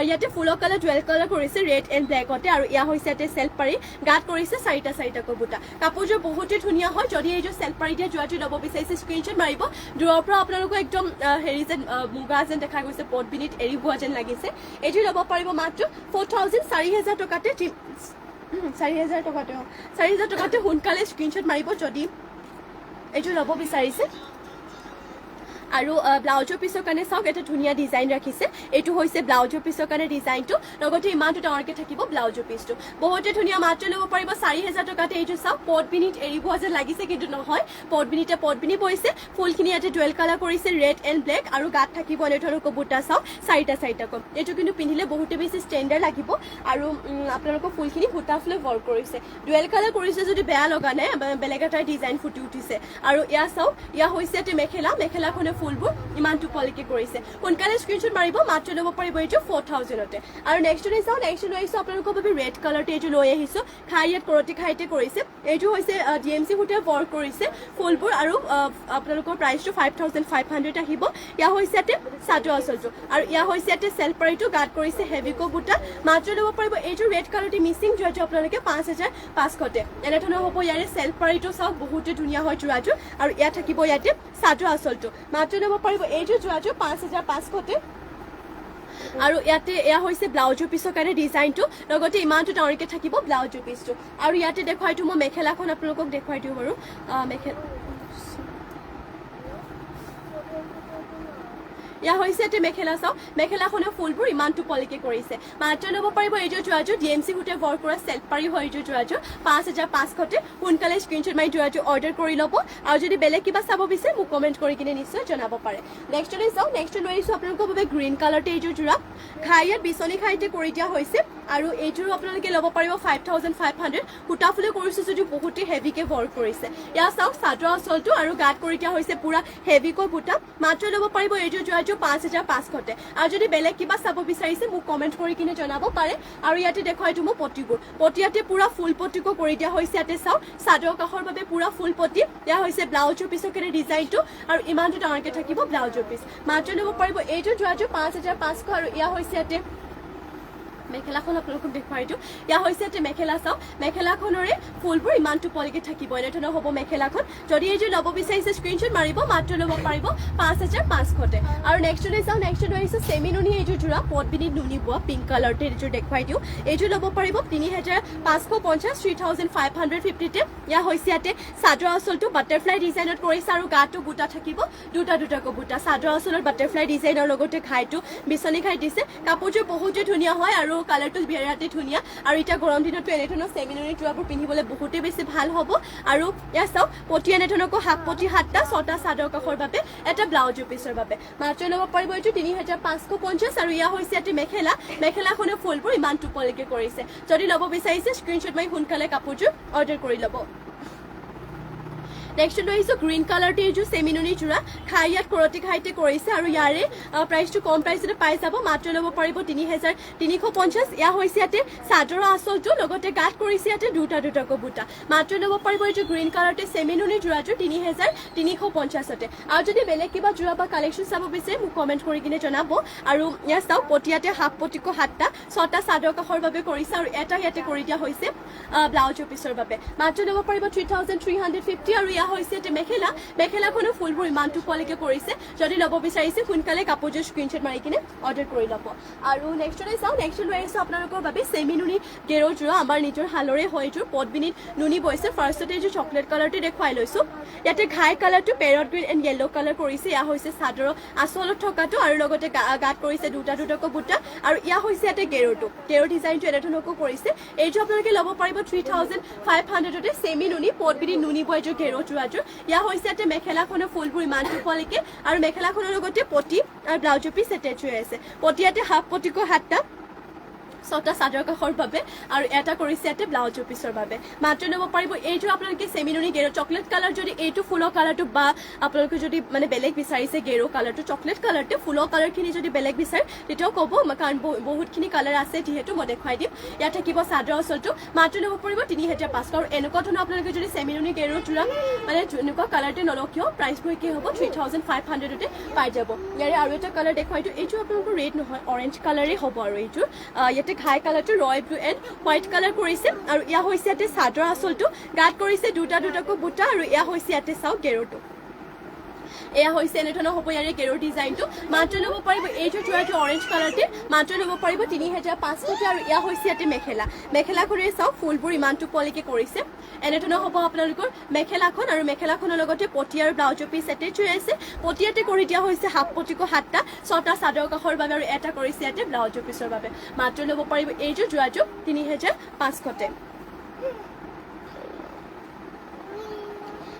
ইয়াতে ফুলৰ কালাৰ ডুৱেল কালাৰ কৰিছে ৰেড এণ্ড ব্লেকতে আৰু ইয়াৰ হৈছে ইয়াতে চেল্ফ পাৰি গাত কৰিছে চাৰিটাকৈ বুটা কাপোৰযোৰ বহুতেই ধুনীয়া হয় যদি এইযোৰ চেল্ফ পাৰি দিয়া যোৰাটো ল'ব বিচাৰিছে স্ক্ৰীনশ্বট মাৰিব দূৰৰ পৰা আপোনালোকক একদম হেৰি যেন মুগা যেন দেখা গৈছে পটবিনিত এৰি বোৱা যেন লাগিছে এইযোৰ ল'ব পাৰিব মাত্ৰ 4000 টকাতে 4000 টকাতে সোনকালে স্ক্ৰীনশ্বট মাৰিব যদি এইযোৰ ল'ব বিচাৰিছে আৰু ব্লাউজৰ পিছৰ কাৰণে চাওক এটা ধুনীয়া ডিজাইন ৰাখিছে এইটো হৈছে ব্লাউজৰ পিছৰ কাৰণে ডিজাইনটো লগতে ইমানটো ডাঙৰকে থাকিব ব্লাউজৰ পিছটো বহুতে ধুনীয়া মাত্ৰ ল'ব পাৰিব 4000 টকাতে এইটো চাওক পটবিনিত এৰিব যেন লাগিছে কিন্তু নহয় পটবিনি বৈছে ফুলখিনি ইয়াতে ডুৱেল কালাৰ কৰিছে ৰেড এণ্ড ব্লেক আৰু গাত থাকিব এনেধৰণকৈ বুটা চাওক চাৰিটাকৈ এইটো কিন্তু পিন্ধিলে বহুতে বেছি ষ্টেণ্ডাৰ্ড লাগিব আৰু আপোনালোকৰ ফুলখিনি সূতা ফুলে ৱৰ্ক কৰিছে ডুৱেল কালাৰ কৰিছে যদি বেয়া লগা নাই বেলেগ এটা ডিজাইন ফুটি উঠিছে আৰু এয়া চাওক এয়া হৈছে ইয়াতে মেখেলাখনে ফুলবোৰ ইমান টোপলিকে কৰিছে সোনকালে স্ক্ৰীনশ্বট মাৰিব মাত্ৰ ল'ব পাৰিব এইটো 4000তে আৰু নেক্সট লৈ চাওঁ নেক্সট লৈ আহিছোঁ আপোনালোকৰ বাবে ৰেড কালাৰতে এইটো লৈ আহিছোঁ ইয়াত কৰতি খাইতে কৰিছে এইটো হৈছে DMC সূতাই ৱৰ্ক কৰিছে ফুলবোৰ আৰু আপোনালোকৰ প্ৰাইচটো 5500 আহিব ইয়াৰ হৈছে ইয়াতে চাদৰ আচলটো আৰু ইয়াৰ হৈছে ইয়াতে চেল্ফ পাৰিটো গাত কৰিছে হেভিকো বুটা মাত্ৰ ল'ব পাৰিব এইটো ৰেড কালাৰতে মিচিং যোৰাটো আপোনালোকে 5500তে এনেধৰণৰ হ'ব ইয়াৰে চেল্ফ পাৰিটো চাওক বহুতে ধুনীয়া হয় যোৰাটো আৰু ইয়াত থাকিব ইয়াতে চাদৰ আচলটো মাত্ৰ ল'ব পাৰিব এইযোৰ যোৱাযোৰ 5500তে আৰু ইয়াতে এয়া হৈছে ব্লাউজৰ পিছৰ কাৰণে ডিজাইনটো লগতে ইমানটো ডাঙৰকে থাকিব ব্লাউজৰ পিছটো আৰু ইয়াতে দেখুৱাই দিওঁ মই মেখেলাখন আপোনালোকক দেখুৱাই দিওঁ বাৰু এয়া হৈছে ইয়াতে মেখেলা চাওক মেখেলাখনৰ ফুলবোৰ ইমান টোপলিকে কৰিছে মাত্ৰ ল'ব পাৰিব এইযোৰ যোৰাযোৰ DMC সূতাই ৱৰ্ক কৰা চেল্ফ পাৰি হয় এইযোৰ যোৰাযোৰ 5500তে সোনকালে স্ক্ৰীনশ্বট মাৰি যোৰাযোৰ অৰ্ডাৰ কৰি ল'ব আৰু যদি বেলেগ কিবা চাব বিচাৰে মোক কমেণ্ট কৰি কিনে নিশ্চয় জনাব পাৰে নেক্সটলৈ চাওক নেক্সট লৈ আহিছোঁ আপোনালোকৰ বাবে গ্ৰীণ কালাৰতে এইযোৰ যোৰা ইয়াত বিচনী খাইতে কৰি দিয়া হৈছে আৰু এইযোৰো আপোনালোকে ল'ব পাৰিব 5500 সূতা ফুলে কৰিছে যদিও বহুতে হেভিকে ৱৰ্ক কৰিছে ইয়াৰ চাওক চাদৰ আচলটো আৰু গাত কৰি দিয়া হৈছে পুৰা হেভিকৈ বুটা মাত্ৰ ল'ব পাৰিব এইযোৰ যোৰাযোৰ 5500তে আৰু যদি বেলেগ কিবা চাব বিচাৰিছে মোক কমেণ্ট কৰি কিনে জনাব পাৰে আৰু ইয়াতে দেখুৱাই দিওঁ মই পটিবোৰ ইয়াতে পুৰা ফুল পটিকো কৰি দিয়া হৈছে ইয়াতে চাওক চাদৰ কাষৰ বাবে পুৰা ফুল পটি এয়া হৈছে ব্লাউজৰ পিছৰ কাৰণে ডিজাইনটো আৰু ইমানটো ডাঙৰকে থাকিব ব্লাউজৰ পিছ মাত্ৰ ল'ব পাৰিব এইযোৰ যোৰাযোৰ 5500 আৰু এয়া হৈছে ইয়াতে মেখেলাখন আপোনালোকক দেখুৱাই দিওঁ এয়া হৈছে ইয়াতে মেখেলা চাওক মেখেলাখনৰে ফুলবোৰ ইমান টোপলিকে থাকিব এনেধৰণৰ হ'ব মেখেলাখন যদি এইযোৰ ল'ব বিচাৰিছে স্ক্ৰীনশ্বট মাৰিব মাত্ৰ ল'ব পাৰিব 5500তে আৰু নেক্সটলৈ চাওঁ নেক্সট লৈ আহিছোঁ চেমি নুনি এইযোৰ যোৰা পটবিনিত নুনি বোৱা পিংক কালাৰতে এইযোৰ দেখুৱাই দিওঁ এইযোৰ ল'ব পাৰিব 3550 3550তে এয়া হৈছে ইয়াতে চাদৰ আচলটো বাটাৰফ্লাই ডিজাইনত কৰিছে আৰু গাটো বুটা থাকিব দুটাকৈ বুটা চাদৰ আচলত বাটাৰফ্লাই ডিজাইনৰ লগতে ঘাইটো বিচনী ঘাই দিছে কাপোৰযোৰ বহুতে ধুনীয়া হয় আৰু কালাৰটো বিৰাটেই ধুনীয়া আৰু এতিয়া গৰম দিনতো এনেধৰণৰ চেমি নুনি যোৰাবোৰ পিন্ধিবলৈ বহুতে বেছি ভাল হ'ব আৰু ইয়াত চাওক পটি এনেধৰণকৈ হাফ পটি 7টা 6টা চাদৰ কাষৰ বাবে এটা ব্লাউজৰ পিছৰ বাবে মাত্ৰ ল'ব পাৰিব এইটো 3550 আৰু ইয়া হৈছে ইয়াতে মেখেলাখনে ফুলবোৰ ইমান টোপলিকে কৰিছে যদি ল'ব বিচাৰিছে স্ক্ৰীনশ্বট মাৰি সোনকালে কাপোৰযোৰ অৰ্ডাৰ কৰি ল'ব নেক্সট লৈ আহিছোঁ গ্ৰীণ কালাৰটো এইযোৰ চেমিনুনি যোৰা খাই ইয়াত কৰতি খাইতে কৰিছে আৰু ইয়াৰে প্ৰাইচটো কম প্ৰাইচতে পাই যাব মাত্ৰ ল'ব পাৰিব ৩,৩৫০। এয়া হৈছে ইয়াতে চাদৰৰ আঁচলটো লগতে গাঁত কৰিছে ইয়াতে দুটাকৈ বুটা মাত্ৰ ল'ব পাৰিব এইযোৰ গ্ৰীণ কালাৰতে চেমিনুনি যোৰাযোৰ ৩,৩৫০তে। আৰু যদি বেলেগ কিবা যোৰা বা কালেকশ্যন চাব বিচাৰে মোক কমেণ্ট কৰি কিনে জনাব। আৰু ইয়াত চাওক পটিয়াতে হাফ পটিকো 7টা 6টা চাদৰ কাষৰ বাবে কৰিছে আৰু এটা ইয়াতে কৰি দিয়া হৈছে ব্লাউজৰ পিছৰ বাবে মাত্ৰ ল'ব পাৰিব 3,350। আৰু এয়া হৈছে ইয়াতে মেখেলাখনো ফুলবোৰ ইমানটো পোৱালৈকে কৰিছে। যদি ল'ব বিচাৰিছে সোনকালে কাপোৰযোৰ স্ক্ৰীনশ্বট মাৰি কিনে অৰ্ডাৰ কৰি ল'ব। আৰু নেক্সটলৈ চাওঁ নেক্সট লৈ আহিছোঁ আপোনালোকৰ বাবে চেমিনুনি গেৰৰ যোৰা আমাৰ নিজৰ হালৰে হয় এইযোৰ পদ্মিনীত নুনি বৈছে। ফাৰ্ষ্টতে এইযোৰ চকলেট কালাৰটো দেখুৱাই লৈছোঁ। ইয়াতে ঘাই কালাৰটো parrot green and yellow' colour কৰিছে। এয়া হৈছে চাদৰৰ আঁচলত থকাটো আৰু লগতে গাত কৰিছে দুটাকৈ বুটা আৰু এয়া হৈছে ইয়াতে গেৰৰ ডিজাইনটো এনেধৰণৰকৈ কৰিছে। এইযোৰ আপোনালোকে ল'ব পাৰিব 3,500তে চেমিনুনি পদ্মিনী নুনি বৈ এইযোৰ গেৰৰ যোৰাযোৰ। এয়া হৈছে ইয়াতে মেখেলাখনৰ ফুলবোৰ ইমানটো পোৱালৈকে আৰু মেখেলাখনৰ লগতে পটি আৰু ব্লাউজৰ পিচ এটেচ হৈ আছে। পটিয়াতে হাফ পটিকো 7টা 6টা চাদৰ কাষৰ বাবে আৰু এটা কৰিছে ইয়াতে ব্লাউজৰ পিছৰ বাবে মাত্ৰ ল'ব পাৰিব। এইযোৰ আপোনালোকে চেমিনুনি গেৰো চকলেট কালাৰ যদি এইটো ফুলৰ কালাৰটো বা আপোনালোকে যদি মানে বেলেগ বিচাৰিছে গেৰো কালাৰটো চকলেট কালাৰটো ফুলৰ কালাৰখিনি যদি বেলেগ বিচাৰে তেতিয়াও ক'ব কাৰণ বহুতখিনি কালাৰ আছে যিহেতু মই দেখুৱাই দিম। ইয়াত থাকিব চাদৰ আঁচলটো মাত্ৰ ল'ব পাৰিব ৩,৫০০। আৰু এনেকুৱা ধৰণৰ আপোনালোকে যদি চেমিনুনি গেৰো যোৰা মানে এনেকুৱা কালাৰতে নলওঁ কিয় প্ৰাইচবোৰ কি হ'ব 3,500তে পাই যাব। ইয়াৰে আৰু এটা কালাৰ দেখুৱাই দিওঁ। এইযোৰ আপোনালোকৰ ৰেড নহয় অৰেঞ্জ কালাৰেই হ'ব আৰু এইযোৰ ইয়াতে ঘাই কালাৰটো royal blue and white colour কৰিছে। আৰু এয়া হৈছে ইয়াতে চাদৰ আঁচলটো গাত কৰিছে দুটাকৈ বুটা আৰু এয়া হৈছে ইয়াতে চাওক গেৰোটো। এয়া হৈছে এনেধৰণৰ হ'ব ইয়াৰে গেৰৰ ডিজাইনটো মাত্ৰ ল'ব পাৰিব এইযোৰ যোৰাটো অৰেঞ্জ কালাৰতে মাত্ৰ ল'ব পাৰিব ৩,৫০০তে। আৰু এয়া হৈছে ইয়াতে মেখেলাখনে চাওক ফুলবোৰ ইমানটো পোৱালৈকে কৰিছে। এনেধৰণৰ হ'ব আপোনালোকৰ মেখেলাখন আৰু মেখেলাখনৰ লগতে পটি আৰু ব্লাউজৰ পিচ এটেচ হৈ আছে। পটিয়াতে কৰি দিয়া হৈছে হাফ পটিকো 7টা 6টা চাদৰ কাষৰ বাবে আৰু এটা কৰিছে ইয়াতে ব্লাউজৰ পিছৰ বাবে মাত্ৰ ল'ব পাৰিব এইযোৰ যোৰাযোৰ ৩,৫০০তে।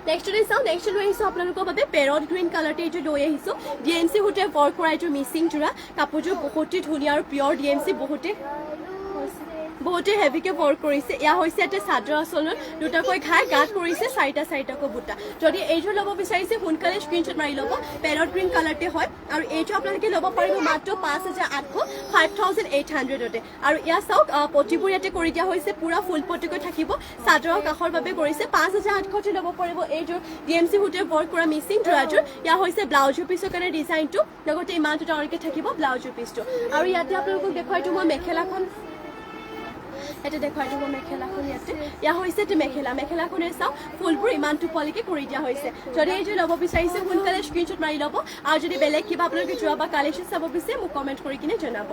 নেক্সট লৈ চাওঁ নেক্সট লৈ আহিছোঁ আপোনালোকৰ বাবে পেৰট গ্ৰীণ কালাৰতে এইযোৰ লৈ আহিছোঁ DMC সূতাৰে ৱৰ্ক কৰা এইযোৰ মিচিং যোৰা কাপোৰযোৰ বহুতেই ধুনীয়া আৰু পিয়ৰ DMC বহুতে হেভিকে ৱৰ্ক কৰিছে। এয়া হৈছে ইয়াতে চাদৰ আঁচলত দুটাকৈ ঘাই গাত কৰিছে 4টাকৈ বুটা। যদি এইযোৰ ল'ব বিচাৰিছে সোনকালে স্ক্ৰীনশ্বট মাৰি ল'ব। পেৰট গ্ৰীণ কালাৰতে হয় আৰু এইযোৰ আপোনালোকে ল'ব পাৰিব মাত্ৰ 5,800তে। আৰু এয়া চাওক পটিবোৰ ইয়াতে কৰি দিয়া হৈছে পুৰা ফুল পটিকৈ থাকিব চাদৰৰ কাষৰ বাবে কৰিছে 5,800তে ল'ব পাৰিব এইযোৰ DMC সূতাৰে ৱৰ্ক কৰা মিচিং যোৰাযোৰ। এয়া হৈছে ব্লাউজৰ পিছৰ কাৰণে ডিজাইনটো লগতে ইমানটো ডাঙৰকৈ থাকিব ব্লাউজৰ পিচটো। আৰু ইয়াতে আপোনালোকক দেখুৱাই দিওঁ মই মেখেলাখন ইয়াতে দেখুৱাই দিব মেখেলাখন ইয়াতে এয়া হৈছে মেখেলাখনে চাওক ফুলবোৰ ইমানটো পোৱালৈকে কৰি দিয়া হৈছে। যদি এইযোৰ ল'ব বিচাৰিছে সোনকালে স্ক্ৰীনশ্বট মাৰি ল'ব। আৰু যদি বেলেগ কিবা আপোনালোকে যোৱা বা কালেকশ্যন চাব বিচাৰে মোক কমেণ্ট কৰি কিনে জনাব।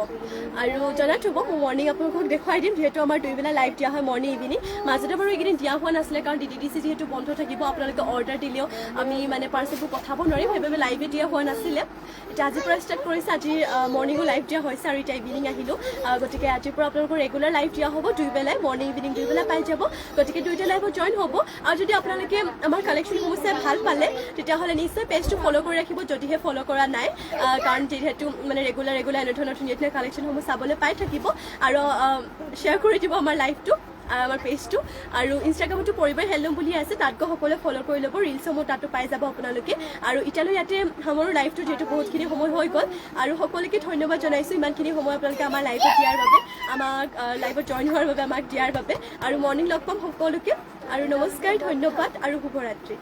আৰু জনাই থ'ব মই মৰ্ণিং আপোনালোকক দেখুৱাই দিম যিহেতু আমাৰ 2 বেলা লাইভ দিয়া হয় মৰ্ণিং ইভিনিং। মাজতে বাৰু এইকেইদিন দিয়া হোৱা নাছিলে কাৰণ DDDC যিহেতু বন্ধ থাকিব আপোনালোকে অৰ্ডাৰ দিলেও আমি মানে পাৰ্চেলবোৰ পঠাব নোৱাৰিম সেইবাবে লাইভে দিয়া হোৱা নাছিলে। এতিয়া আজিৰ পৰা ষ্টাৰ্ট কৰিছে। আজি মৰ্ণিঙো লাইভ দিয়া হৈছে আৰু এতিয়া ইভিনিং আহিলোঁ গতিকে আজিৰ পৰা আপোনালোকৰ ৰেগুলাৰ লাইভ দিয়া হ'ব 2 বেলাই মৰ্ণিং ইভিনিং 2 বেলা পাই যাব। গতিকে 2টা লাইভত জইন হ'ব। আৰু যদি আপোনালোকে আমাৰ কালেকশ্যনসমূহ চাই ভাল পালে তেতিয়াহ'লে নিশ্চয় পেজটো ফ'ল' কৰি ৰাখিব যদিহে ফ'ল' কৰা নাই কাৰণ যিহেতু মানে ৰেগুলাৰ এনেধৰণৰ ধুনীয়া কালেকশ্যনসমূহ চাবলৈ পাই থাকিব। আৰু শ্বেয়াৰ কৰি দিব আমাৰ লাইভটো আমাৰ পেজটো। আৰু ইনষ্টাগ্ৰামতো পৰিবাৰ হেল্লম বুলি আছে তাত গৈ সকলোৱে ফ'ল' কৰি ল'ব। ৰিলছসমূহ তাতো পাই যাব আপোনালোকে। আৰু এতিয়ালৈ ইয়াতে সামৰো লাইভটো যিহেতু বহুতখিনি সময় হৈ গ'ল আৰু সকলোকে ধন্যবাদ জনাইছোঁ ইমানখিনি সময় আপোনালোকে আমাৰ লাইভত দিয়াৰ বাবে আমাক লাইভত জইন হোৱাৰ বাবে আমাক দিয়াৰ বাবে। আৰু মৰ্ণিং লগ পাম সকলোকে আৰু নমস্কাৰ ধন্যবাদ আৰু শুভৰাত্ৰি।